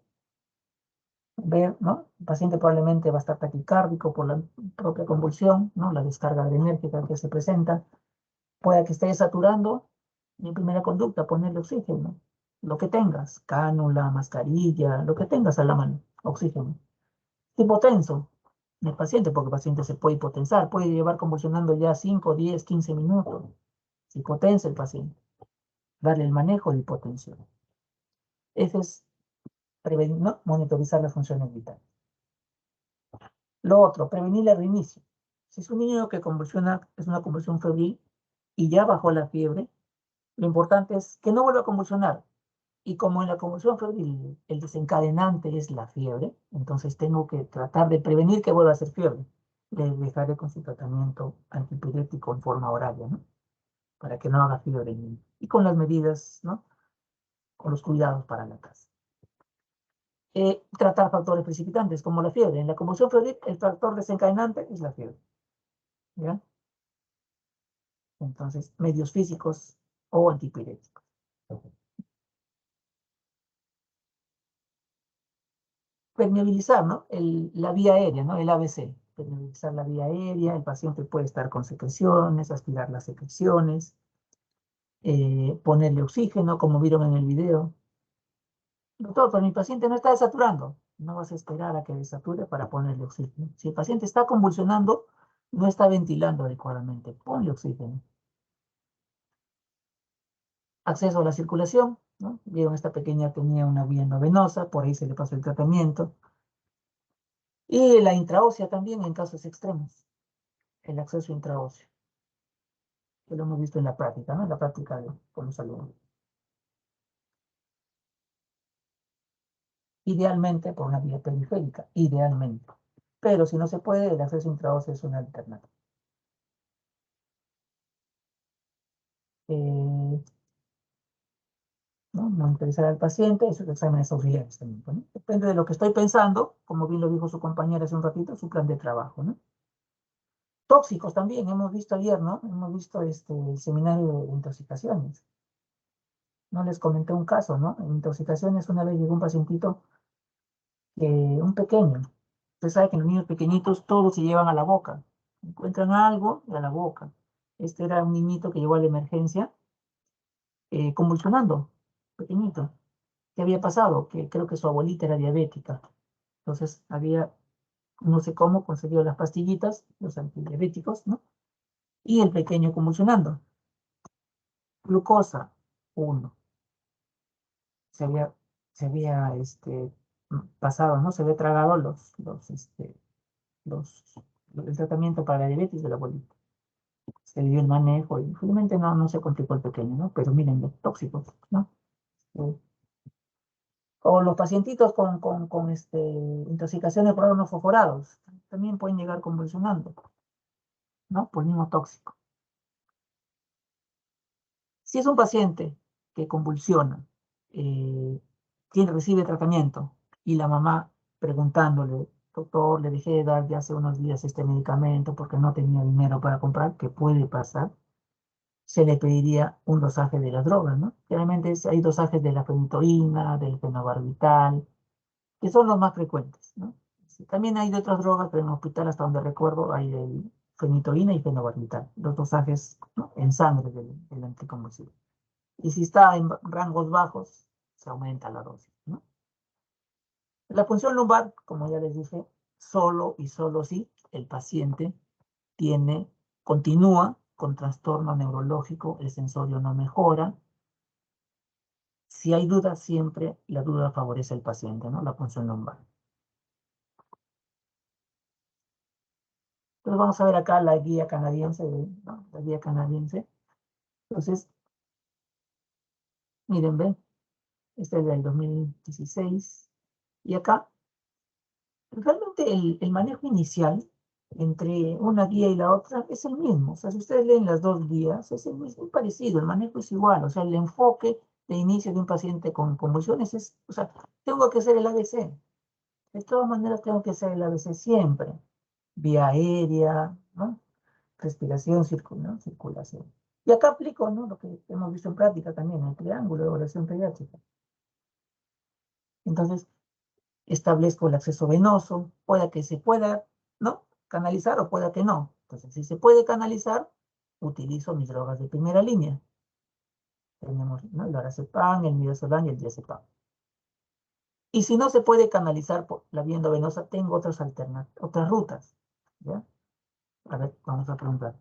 Ver, ¿no? El paciente probablemente va a estar taquicárdico por la propia convulsión, ¿no? La descarga adrenérgica que se presenta. Puede que esté saturando. Mi primera conducta, ponerle oxígeno. Lo que tengas, cánula, mascarilla, lo que tengas a la mano, oxígeno. Hipotenso, el paciente, porque el paciente se puede hipotensar, puede llevar convulsionando ya 5, 10, 15 minutos. Se hipotensa el paciente. Darle el manejo de hipotensión. Ese es prevenir, ¿no? Monitorizar las funciones vitales. Lo otro, prevenir el reinicio. Si es un niño que convulsiona, es una convulsión febril y ya bajó la fiebre, lo importante es que no vuelva a convulsionar. Y como en la convulsión febril el desencadenante es la fiebre, entonces tengo que tratar de prevenir que vuelva a ser fiebre. Le dejaré con su tratamiento antipirético en forma horaria, ¿no? Para que no haga fiebre el niño. Y con las medidas, ¿no? Con los cuidados para la casa. Tratar factores precipitantes como la fiebre. En la convulsión febril el factor desencadenante es la fiebre. ¿Ya? Entonces, medios físicos o antipiréticos. Permeabilizar, ¿no? La vía aérea, ¿no? El ABC. Permeabilizar la vía aérea, el paciente puede estar con secreciones, aspirar las secreciones, ponerle oxígeno, como vieron en el video. Doctor, pero mi paciente no está desaturando. No vas a esperar a que desature para ponerle oxígeno. Si el paciente está convulsionando, no está ventilando adecuadamente. Ponle oxígeno. Acceso a la circulación, ¿no? Vieron, esta pequeña tenía una vía no venosa, por ahí se le pasó el tratamiento. Y la intraósea también en casos extremos, el acceso intraóseo, que lo hemos visto en la práctica, ¿no? En la práctica con los alumnos. Idealmente por una vía periférica, idealmente. Pero si no se puede, el acceso intraóseo es una alternativa. ¿No? Monitorizar al paciente, esos exámenes auxiliares también, ¿no? Depende de lo que estoy pensando, como bien lo dijo su compañera hace un ratito, su plan de trabajo, ¿no? Tóxicos también, hemos visto ayer, ¿no? Hemos visto el seminario de intoxicaciones. no les comenté un caso, ¿no? En intoxicaciones una vez llegó un pacientito, un pequeño. Usted sabe que los niños pequeñitos todos se llevan a la boca. Encuentran algo y a la boca. Este era un niñito que llegó a la emergencia convulsionando, pequeñito. ¿Qué había pasado? Que creo que su abuelita era diabética. Entonces había, no sé cómo, conseguido las pastillitas, los antidiabéticos, ¿no? Y el pequeño convulsionando. Glucosa, 1. Se había pasado, ¿no? Se había tragado los, el tratamiento para la diabetes de la abuelita. Se le dio el manejo y finalmente no se complicó el pequeño, ¿no? Pero miren, los tóxicos, ¿no? O los pacientitos con intoxicaciones por órganos fosforados también pueden llegar convulsionando, ¿no? Por el mismo tóxico. Si es un paciente que convulsiona, recibe tratamiento y la mamá preguntándole, doctor, le dejé de dar ya hace unos días este medicamento porque no tenía dinero para comprar, que puede pasar, se le pediría un dosaje de la droga, ¿no? Generalmente hay dosajes de la fenitoína, del fenobarbital, que son los más frecuentes, ¿no? Sí, también hay de otras drogas, pero en el hospital, hasta donde recuerdo, hay el fenitoína y fenobarbital, los dosajes, ¿no?, en sangre del anticonvulsivo. Y si está en rangos bajos, se aumenta la dosis, ¿no? La punción lumbar, como ya les dije, solo y solo si el paciente continúa con trastorno neurológico, el sensorio no mejora. Si hay duda, siempre la duda favorece al paciente, ¿no? La punción lumbar. Entonces vamos a ver acá la guía canadiense, ¿no? La guía canadiense. Entonces, miren, ven, este es del 2016. Y acá, realmente el manejo inicial entre una guía y la otra es el mismo. O sea, si ustedes leen las dos guías, es el mismo, muy parecido, el manejo es igual. O sea, el enfoque de inicio de un paciente con convulsiones es, o sea, tengo que hacer el ABC. De todas maneras, tengo que hacer el ABC siempre. Vía aérea, ¿no? Respiración, ¿no? Circulación. Y acá aplico, ¿no?, lo que hemos visto en práctica también, el triángulo de evaluación pediátrica. Entonces, establezco el acceso venoso, pueda que se pueda, ¿no?, canalizar o pueda que no. Entonces, si se puede canalizar, utilizo mis drogas de primera línea. Tenemos, ¿no?, el lorazepam, el midazolam y el diazepam. Y si no se puede canalizar por la vía endovenosa, tengo otras rutas, ¿ya? A ver, vamos a preguntar.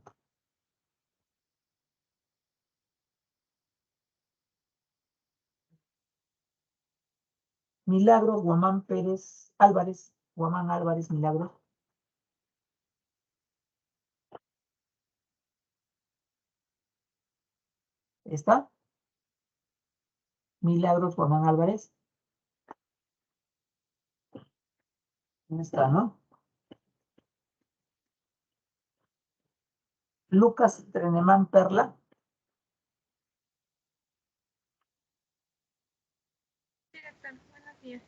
Milagros, Guamán Pérez, Álvarez, Guamán Álvarez, Milagros. ¿Está? Milagros, Guamán Álvarez. No está, ¿no? Lucas Trenemán Perla. Buenos días.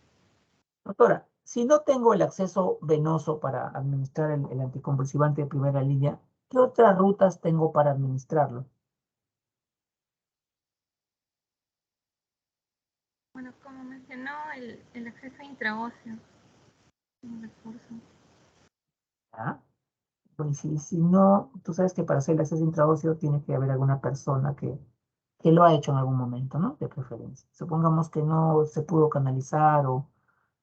Doctora, si no tengo el acceso venoso para administrar el anticonvulsivante de primera línea, ¿qué otras rutas tengo para administrarlo? Bueno, como mencionó, el acceso intraóseo, un recurso. ¿Ah? Pues si no, tú sabes que para hacer el acceso intraóseo tiene que haber alguna persona que lo ha hecho en algún momento, ¿no? De preferencia. Supongamos que no se pudo canalizar o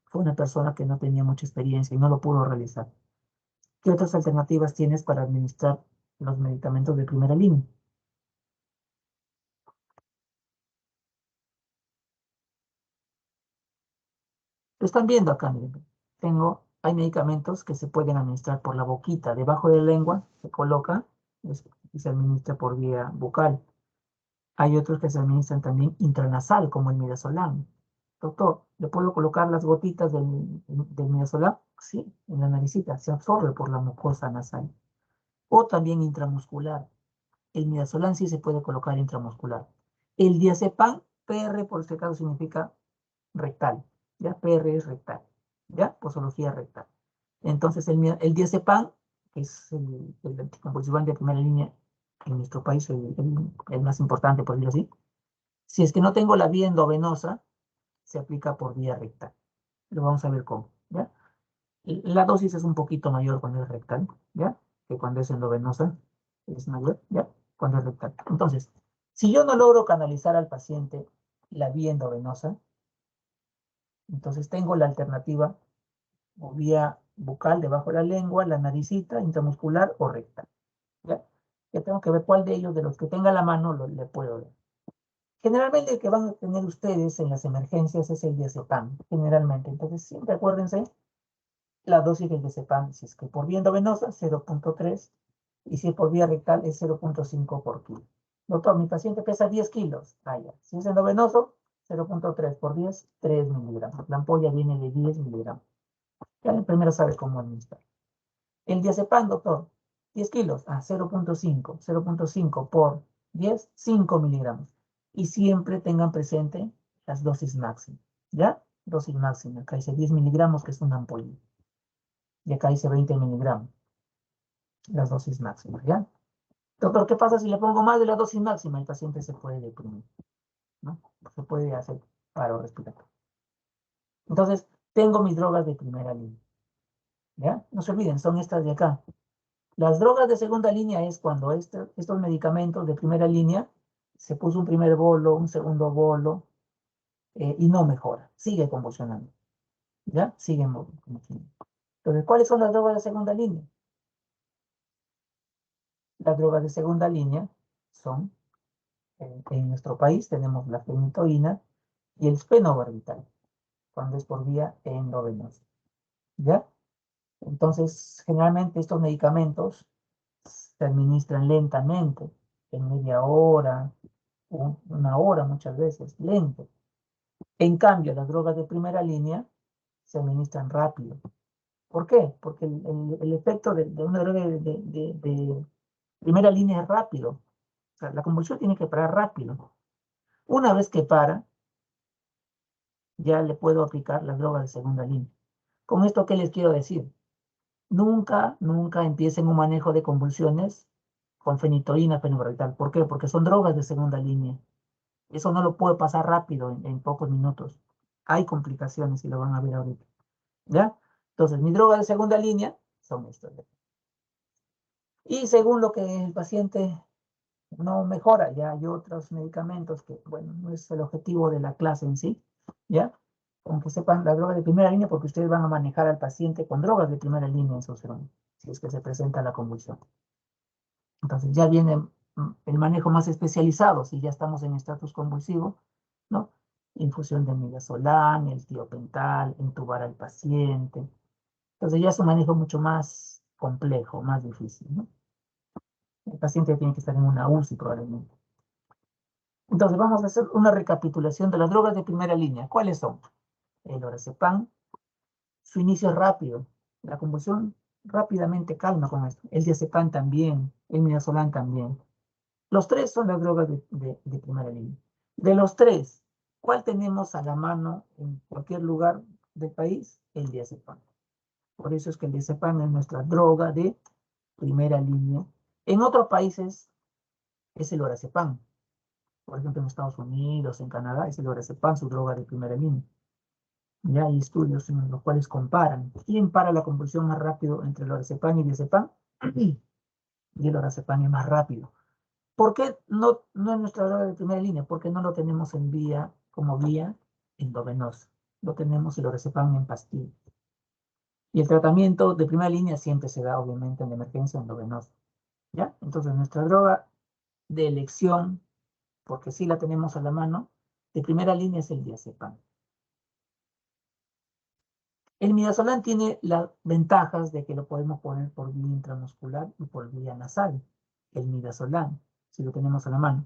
fue una persona que no tenía mucha experiencia y no lo pudo realizar. ¿Qué otras alternativas tienes para administrar los medicamentos de primera línea? Lo están viendo acá, miren. Hay medicamentos que se pueden administrar por la boquita, debajo de la lengua, se coloca y se administra por vía bucal. Hay otros que se administran también intranasal, como el midazolam. Doctor, ¿le puedo colocar las gotitas del midazolam? Sí, en la naricita, se absorbe por la mucosa nasal. O también intramuscular. El midazolam sí se puede colocar intramuscular. El diazepam, PR por este caso significa rectal. ¿Ya? PR es rectal. ¿Ya? Posología rectal. Entonces el diazepam, que es el anticonvulsivante de primera línea en nuestro país, el más importante, por decirlo así, Si es que no tengo la vía endovenosa, se aplica por vía rectal. Lo vamos a ver cómo, ¿ya? La dosis es un poquito mayor cuando es rectal, ¿ya? Que cuando es endovenosa, es mayor, ¿ya? Cuando es rectal. Entonces, si yo no logro canalizar al paciente la vía endovenosa, entonces tengo la alternativa o vía bucal debajo de la lengua, la naricita, intramuscular o rectal, ¿ya? Ya tengo que ver cuál de ellos, de los que tenga a la mano, le puedo dar. Generalmente el que van a tener ustedes en las emergencias es el diazepam, generalmente. Entonces siempre acuérdense la dosis del diazepam, si es que por vía endovenosa, 0.3, y si es por vía rectal es 0.5 por kilo. Doctor, mi paciente pesa 10 kilos. Ah, ya. Si es endovenoso, 0.3 por 10, 3 miligramos. La ampolla viene de 10 miligramos. Ya el primero sabe cómo administrar. El diazepam, doctor, 10 kilos, 0.5, 0.5 por 10, 5 miligramos. Y siempre tengan presente las dosis máximas, ¿ya? Dosis máxima, acá dice 10 miligramos, que es una ampolla. Y acá dice 20 miligramos, las dosis máximas, ¿ya? Doctor, ¿qué pasa si le pongo más de la dosis máxima? El paciente se puede deprimir, ¿no? Se puede hacer paro respiratorio. Entonces, tengo mis drogas de primera línea, ¿ya? No se olviden, son estas de acá. Las drogas de segunda línea es cuando estos medicamentos de primera línea se puso un primer bolo, un segundo bolo, y no mejora, sigue convulsionando, ¿ya? Sigue convulsionando. Entonces, ¿cuáles son las drogas de segunda línea? Las drogas de segunda línea son, en nuestro país tenemos la fenitoína y el fenobarbital, cuando es por vía endovenosa, ¿ya? Entonces, generalmente estos medicamentos se administran lentamente, en media hora, una hora muchas veces, lento. En cambio, las drogas de primera línea se administran rápido. ¿Por qué? Porque el efecto de una droga de primera línea es rápido. O sea, la convulsión tiene que parar rápido. Una vez que para, ya le puedo aplicar las drogas de segunda línea. ¿Con esto qué les quiero decir? Nunca, nunca empiecen un manejo de convulsiones con fenitoína, fenobarbital. ¿Por qué? Porque son drogas de segunda línea. Eso no lo puede pasar rápido en pocos minutos. Hay complicaciones y lo van a ver ahorita. ¿Ya? Entonces, mis drogas de segunda línea son estas. Y según lo que el paciente no mejora, ya hay otros medicamentos que, bueno, no es el objetivo de la clase en sí, ¿ya? Aunque sepan la droga de primera línea, porque ustedes van a manejar al paciente con drogas de primera línea en su serum, si es que se presenta la convulsión. Entonces ya viene el manejo más especializado, si ya estamos en estatus convulsivo, ¿no? Infusión de midazolam, el tiopental, intubar al paciente. Entonces ya es un manejo mucho más complejo, más difícil, ¿no? El paciente tiene que estar en una UCI probablemente. Entonces vamos a hacer una recapitulación de las drogas de primera línea. ¿Cuáles son? El orazepam, su inicio es rápido, la convulsión rápidamente calma con esto. El diazepam también, el midazolam también. Los tres son las drogas de primera línea. De los tres, ¿cuál tenemos a la mano en cualquier lugar del país? El diazepam. Por eso es que el diazepam es nuestra droga de primera línea. En otros países es el orazepam. Por ejemplo, en Estados Unidos, en Canadá, es el orazepam su droga de primera línea. Ya hay estudios en los cuales comparan quién para la convulsión más rápido entre el orazepam y el diazepam. Y el orazepam es más rápido. ¿Por qué no es nuestra droga de primera línea? Porque no lo tenemos en vía, como vía endovenosa. Lo tenemos el orazepam en pastilla. Y el tratamiento de primera línea siempre se da, obviamente, en la emergencia endovenosa. ¿Ya? Entonces, nuestra droga de elección, porque sí la tenemos a la mano, de primera línea es el diazepam. El midazolam tiene las ventajas de que lo podemos poner por vía intramuscular y por vía nasal. El midazolam, si lo tenemos a la mano.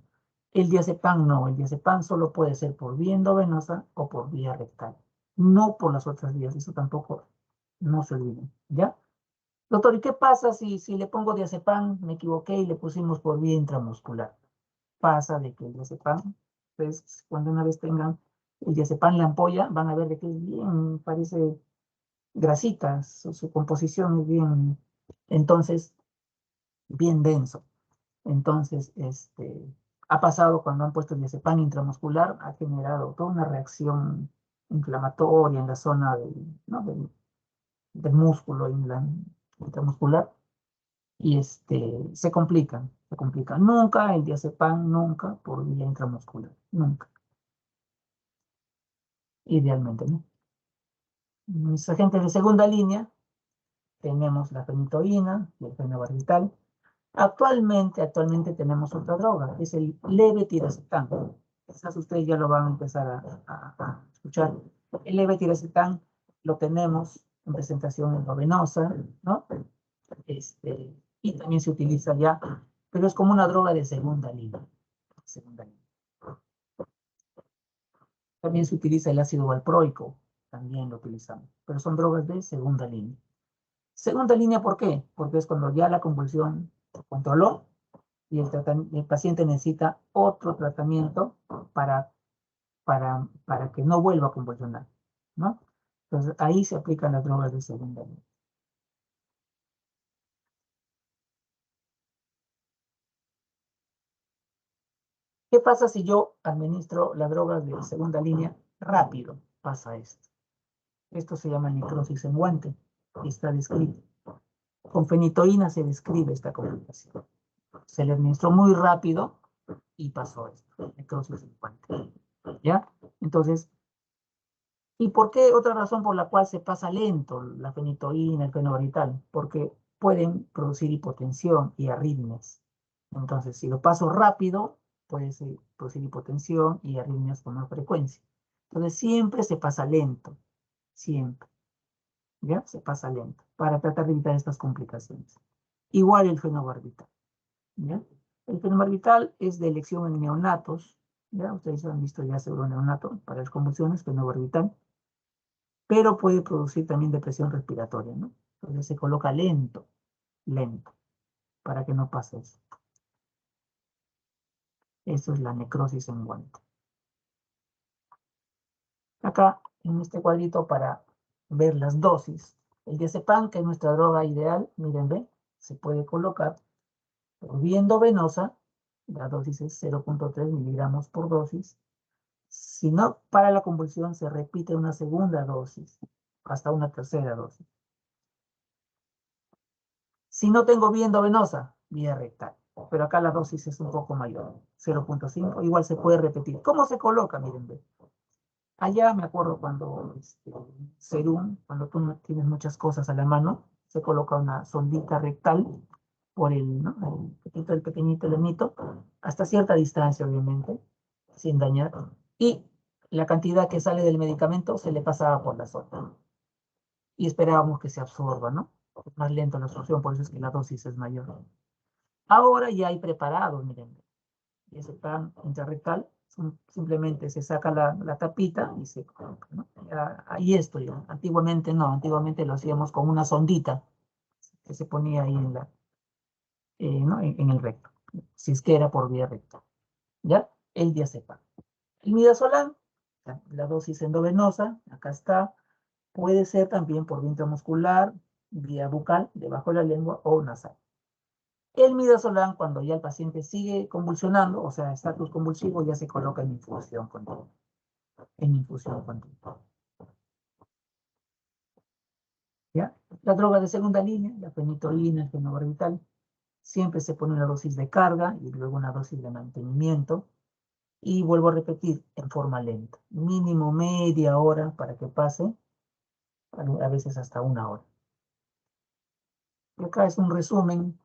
El diazepam no, el diazepam solo puede ser por vía endovenosa o por vía rectal. No por las otras vías, eso tampoco no se olviden, ¿ya? Doctor, ¿y qué pasa si le pongo diazepam, me equivoqué y le pusimos por vía intramuscular? Pasa de que el diazepam, pues cuando una vez tengan el diazepam en la ampolla, van a ver de que es bien, parece grasitas, su composición es bien, entonces, bien denso. Entonces, Ha pasado cuando han puesto el diazepam intramuscular, ha generado toda una reacción inflamatoria en la zona ¿no? del músculo intramuscular y se complican, se complican. Nunca el diazepam, nunca por vía intramuscular, nunca. Idealmente, ¿no? Mis agentes de segunda línea, tenemos la fenitoína y el fenobarbital. Actualmente tenemos otra droga, es el levetiracetam. Quizás ustedes ya lo van a empezar a escuchar. El levetiracetam lo tenemos en presentación endovenosa, ¿no? Y también se utiliza ya, pero es como una droga de segunda línea. También se utiliza el ácido valproico, también lo utilizamos, pero son drogas de segunda línea. Segunda línea, ¿por qué? Porque es cuando ya la convulsión se controló y el paciente necesita otro tratamiento para que no vuelva a convulsionar, ¿no? Entonces ahí se aplican las drogas de segunda línea. ¿Qué pasa si yo administro las drogas de segunda línea rápido? Pasa esto. Esto se llama necrosis en guante y está descrito. Con fenitoína se describe esta complicación. Se le administró muy rápido y pasó esto, necrosis en guante. ¿Ya? Entonces, ¿y por qué? Otra razón por la cual se pasa lento la fenitoína, el fenobarbital, porque pueden producir hipotensión y arritmias. Entonces, si lo paso rápido, puede producir hipotensión y arritmias con más frecuencia. Entonces, siempre se pasa lento, siempre. ¿Ya? Se pasa lento, para tratar de evitar estas complicaciones. Igual el fenobarbital. ¿Ya? El fenobarbital es de elección en neonatos. ¿Ya? Ustedes han visto ya seguro neonato para las convulsiones, fenobarbital. Pero puede producir también depresión respiratoria, ¿no? Entonces se coloca lento, para que no pase eso. Eso es la necrosis en guante. Acá, en este cuadrito, para ver las dosis. El diazepam, que es nuestra droga ideal, miren, ve, se puede colocar por vía endovenosa, la dosis es 0.3 miligramos por dosis. Si no para la convulsión, se repite una segunda dosis, hasta una tercera dosis. Si no tengo vía endovenosa, vía rectal. Pero acá la dosis es un poco mayor, 0.5, igual se puede repetir. ¿Cómo se coloca? Miren, ve. Allá me acuerdo cuando serum, cuando tú no tienes muchas cosas a la mano, se coloca una sondita rectal por ¿no? el pequeñito elemento, hasta cierta distancia, obviamente, sin dañar. Y la cantidad que sale del medicamento se le pasaba por la sonda. Y esperábamos que se absorba, ¿no? Es más lento la absorción, por eso es que la dosis es mayor. Ahora ya hay preparados, miren. Ese pan intrarrectal, simplemente se saca la tapita y se coloca, ¿no? Ahí esto ya. Antiguamente no, antiguamente lo hacíamos con una sondita que se ponía ahí ¿no? en el recto, si es que era por vía recta. ¿Ya? El diazepam. El midazolam, la dosis endovenosa, acá está, puede ser también por vía intramuscular, vía bucal, debajo de la lengua o nasal. El midazolam, cuando ya el paciente sigue convulsionando, o sea, estatus convulsivo, ya se coloca en infusión continua. ¿Ya? La droga de segunda línea, la fenitoína, el fenobarbital, siempre se pone una dosis de carga y luego una dosis de mantenimiento. Y vuelvo a repetir, en forma lenta. Mínimo media hora para que pase, a veces hasta una hora. Y acá es un resumen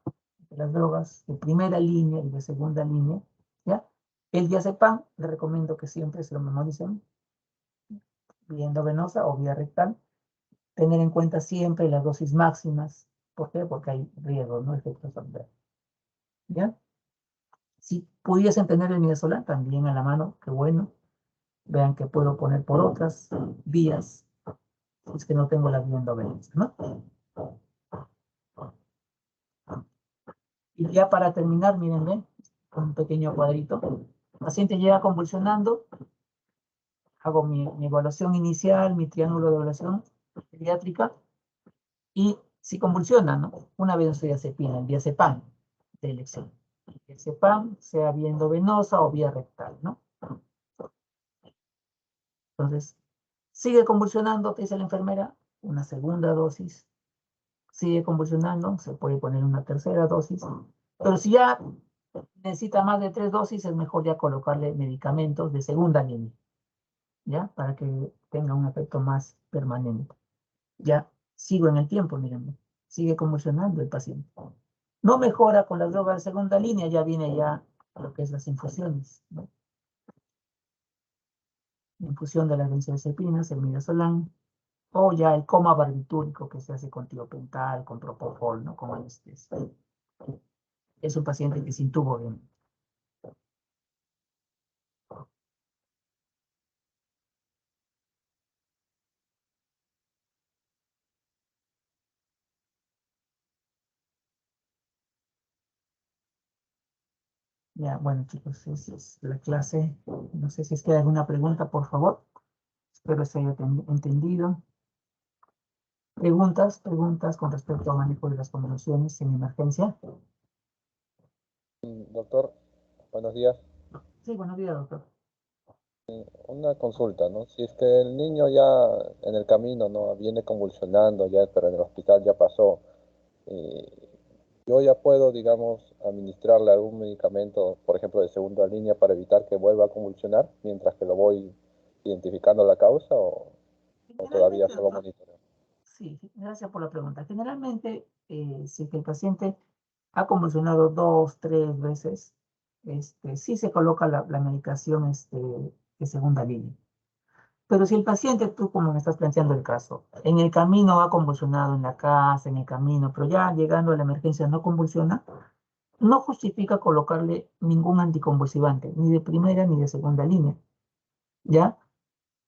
de las drogas de primera línea y de segunda línea. ¿Ya? El diazepam, le recomiendo que siempre se lo memoricen, vía endovenosa o vía rectal. Tener en cuenta siempre las dosis máximas. ¿Por qué? Porque hay riesgos, no efectos adversos. ¿Ya? Si pudiesen tener el midazolam también a la mano, qué bueno. Vean que puedo poner por otras vías. Es que no tengo la vía endovenosa, ¿no? Y ya para terminar, miren, ven, un pequeño cuadrito. El paciente llega convulsionando, hago mi evaluación inicial, mi triángulo de evaluación pediátrica, y si convulsiona, ¿no? Una benzodiazepina, el diazepam de elección. diazepam, sea vía endovenosa o vía rectal, ¿no? Entonces, sigue convulsionando, te dice la enfermera, una segunda dosis. Sigue convulsionando, se puede poner una tercera dosis. Pero si ya necesita más de 3 dosis, es mejor ya colocarle medicamentos de segunda línea, ¿ya? Para que tenga un efecto más permanente. Ya sigo en el tiempo, miren, sigue convulsionando el paciente. No mejora con las drogas de segunda línea, ya viene ya lo que es las infusiones, ¿no? Infusión de las benzodiazepinas, el midazolam, o ya el coma barbitúrico que se hace con tiopental, con propofol, ¿no? Como es un paciente que se intubo bien. Ya, bueno, chicos, esa es la clase. No sé si es que hay alguna pregunta, por favor. Espero se haya entendido. Preguntas con respecto al manejo de las convulsiones en emergencia. Doctor, buenos días. Sí, buenos días, doctor. Una consulta, ¿no? Si es que el niño ya en el camino, ¿no? Viene convulsionando ya, pero en el hospital ya pasó, yo ya puedo, digamos, administrarle algún medicamento, por ejemplo, de segunda línea para evitar que vuelva a convulsionar mientras que lo voy identificando la causa o todavía Generalmente, solo doctor, monitoreo. sí, gracias por la pregunta. Generalmente, si el paciente ha convulsionado 2, 3 veces, sí se coloca la medicación de segunda línea. Pero si el paciente, tú como me estás planteando el caso, en el camino ha convulsionado en la casa, en el camino, pero ya llegando a la emergencia no convulsiona, no justifica colocarle ningún anticonvulsivante, ni de primera ni de segunda línea, ¿ya?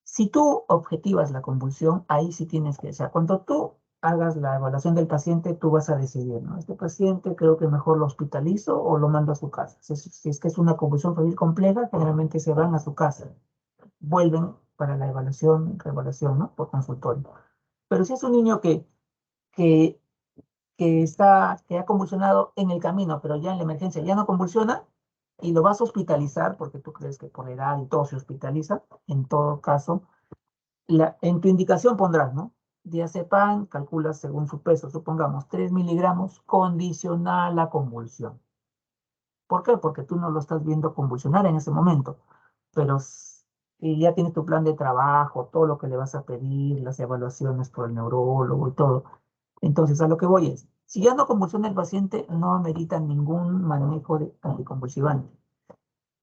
Si tú objetivas la convulsión, ahí sí tienes que, o sea, cuando tú hagas la evaluación del paciente, tú vas a decidir, ¿no? Este paciente creo que mejor lo hospitalizo o lo mando a su casa. Si es que es una convulsión febril compleja, generalmente se van a su casa, vuelven para la evaluación, reevaluación, ¿no? Por consultorio. Pero si es un niño que, que ha convulsionado en el camino, pero ya en la emergencia ya no convulsiona, y lo vas a hospitalizar, porque tú crees que por edad y todo se hospitaliza, en todo caso, en tu indicación pondrás, ¿no? Diazepam, calculas según su peso, supongamos 3 miligramos, condicional a convulsión. ¿Por qué? Porque tú no lo estás viendo convulsionar en ese momento, pero y ya tienes tu plan de trabajo, todo lo que le vas a pedir, las evaluaciones por el neurólogo y todo. Entonces, a lo que voy es, si ya no convulsiona el paciente, no amerita ningún manejo de anticonvulsivante.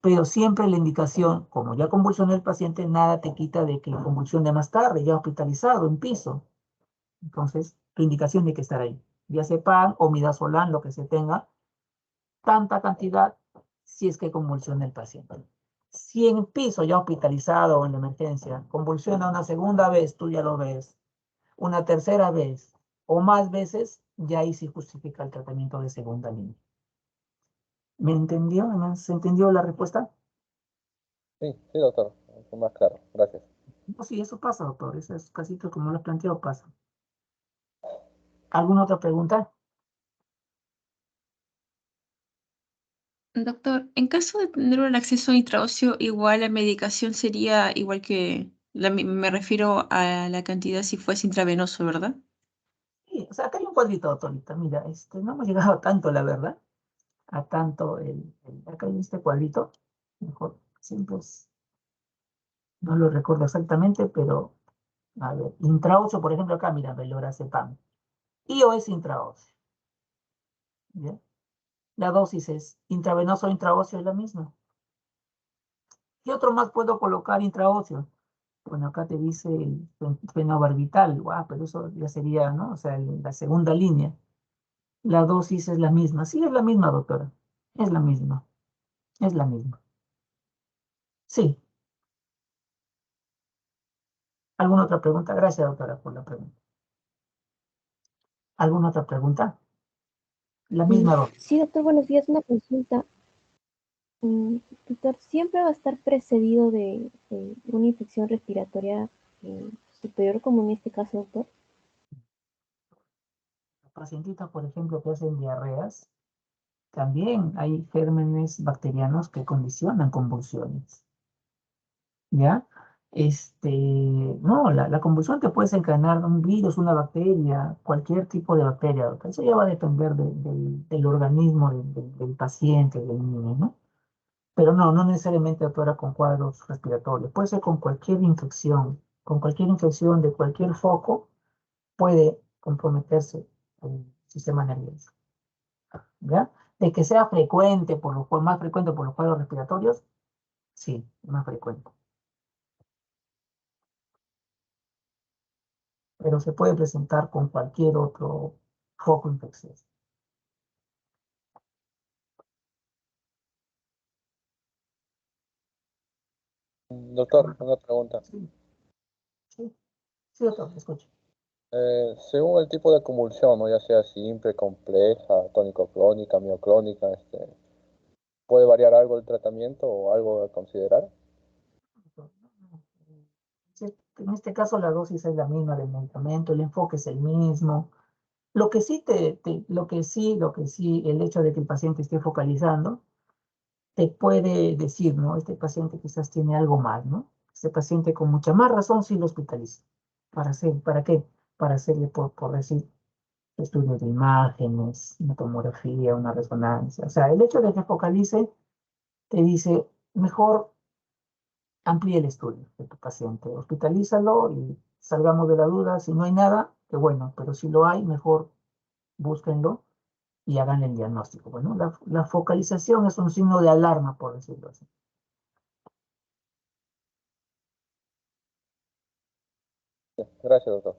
Pero siempre la indicación, como ya convulsionó el paciente, nada te quita de que convulsione más tarde, ya hospitalizado, en piso. Entonces, tu indicación tiene que estar ahí. Diazepam o midazolam, lo que se tenga, tanta cantidad si es que convulsiona el paciente. Si en piso ya hospitalizado o en la emergencia convulsiona una segunda vez, tú ya lo ves, una tercera vez o más veces, ya ahí sí justifica el tratamiento de segunda línea. ¿Me entendió? ¿Se entendió la respuesta? Sí, sí, doctor, mucho más claro. Gracias. No, sí, eso pasa, doctor. Eso es casi como lo has planteado, pasa. ¿Alguna otra pregunta? Doctor, en caso de tener un acceso intraóseo, igual la medicación sería igual que, me refiero a la cantidad si fuese intravenoso, ¿verdad? Sí, o sea, acá hay un cuadrito, doctorita. Mira, no hemos llegado a tanto, la verdad, a tanto acá hay este cuadrito. Mejor, siempre no lo recuerdo exactamente, pero, a ver, intraóseo, por ejemplo, acá, mira, velorazepam. IO es intraóseo, ¿ya? La dosis es intravenoso o intraóseo, es la misma. ¿Qué otro más puedo colocar intraóseo? Bueno, acá te dice el fenobarbital, guau, pero eso ya sería, ¿no? O sea, la segunda línea. La dosis es la misma. Sí, es la misma, doctora. Es la misma. Es la misma. Sí. ¿Alguna otra pregunta? Gracias, doctora, por la pregunta. ¿Alguna otra pregunta? La misma, doctora. Sí, doctor, buenos días. Una consulta. Doctor, ¿siempre va a estar precedido de una infección respiratoria superior, como en este caso, doctor? Pacientitas, por ejemplo, que hacen diarreas, también hay gérmenes bacterianos que condicionan convulsiones. ¿Ya? No, la convulsión te puede desencadenar un virus, una bacteria, cualquier tipo de bacteria. ¿Ok? Eso ya va a depender del organismo del paciente, del niño, ¿no? Pero no necesariamente doctora con cuadros respiratorios. Puede ser con cualquier infección. Con cualquier infección de cualquier foco puede comprometerse el sistema nervioso. ¿Ya? De que sea frecuente, más frecuente por los cuadros respiratorios, sí, más frecuente. Pero se puede presentar con cualquier otro foco infeccioso. Doctor, una pregunta. Sí, doctor, escucho. Según el tipo de convulsión, ¿no? Ya sea simple, compleja, tónico-clónica, mioclónica, ¿puede variar algo el tratamiento o algo a considerar? En este caso la dosis es la misma del medicamento, el enfoque es el mismo. Lo que sí, el hecho de que el paciente esté focalizando, te puede decir, ¿no? Este paciente quizás tiene algo mal, ¿no? Este paciente con mucha más razón sí lo hospitaliza. ¿Para qué? Para hacerle, por decir, estudios de imágenes, una tomografía, una resonancia. O sea, el hecho de que focalice te dice, mejor amplíe el estudio de tu paciente, hospitalízalo y salgamos de la duda. Si no hay nada, qué bueno, pero si lo hay, mejor búsquenlo y hagan el diagnóstico. Bueno, la focalización es un signo de alarma, por decirlo así. Gracias, doctor.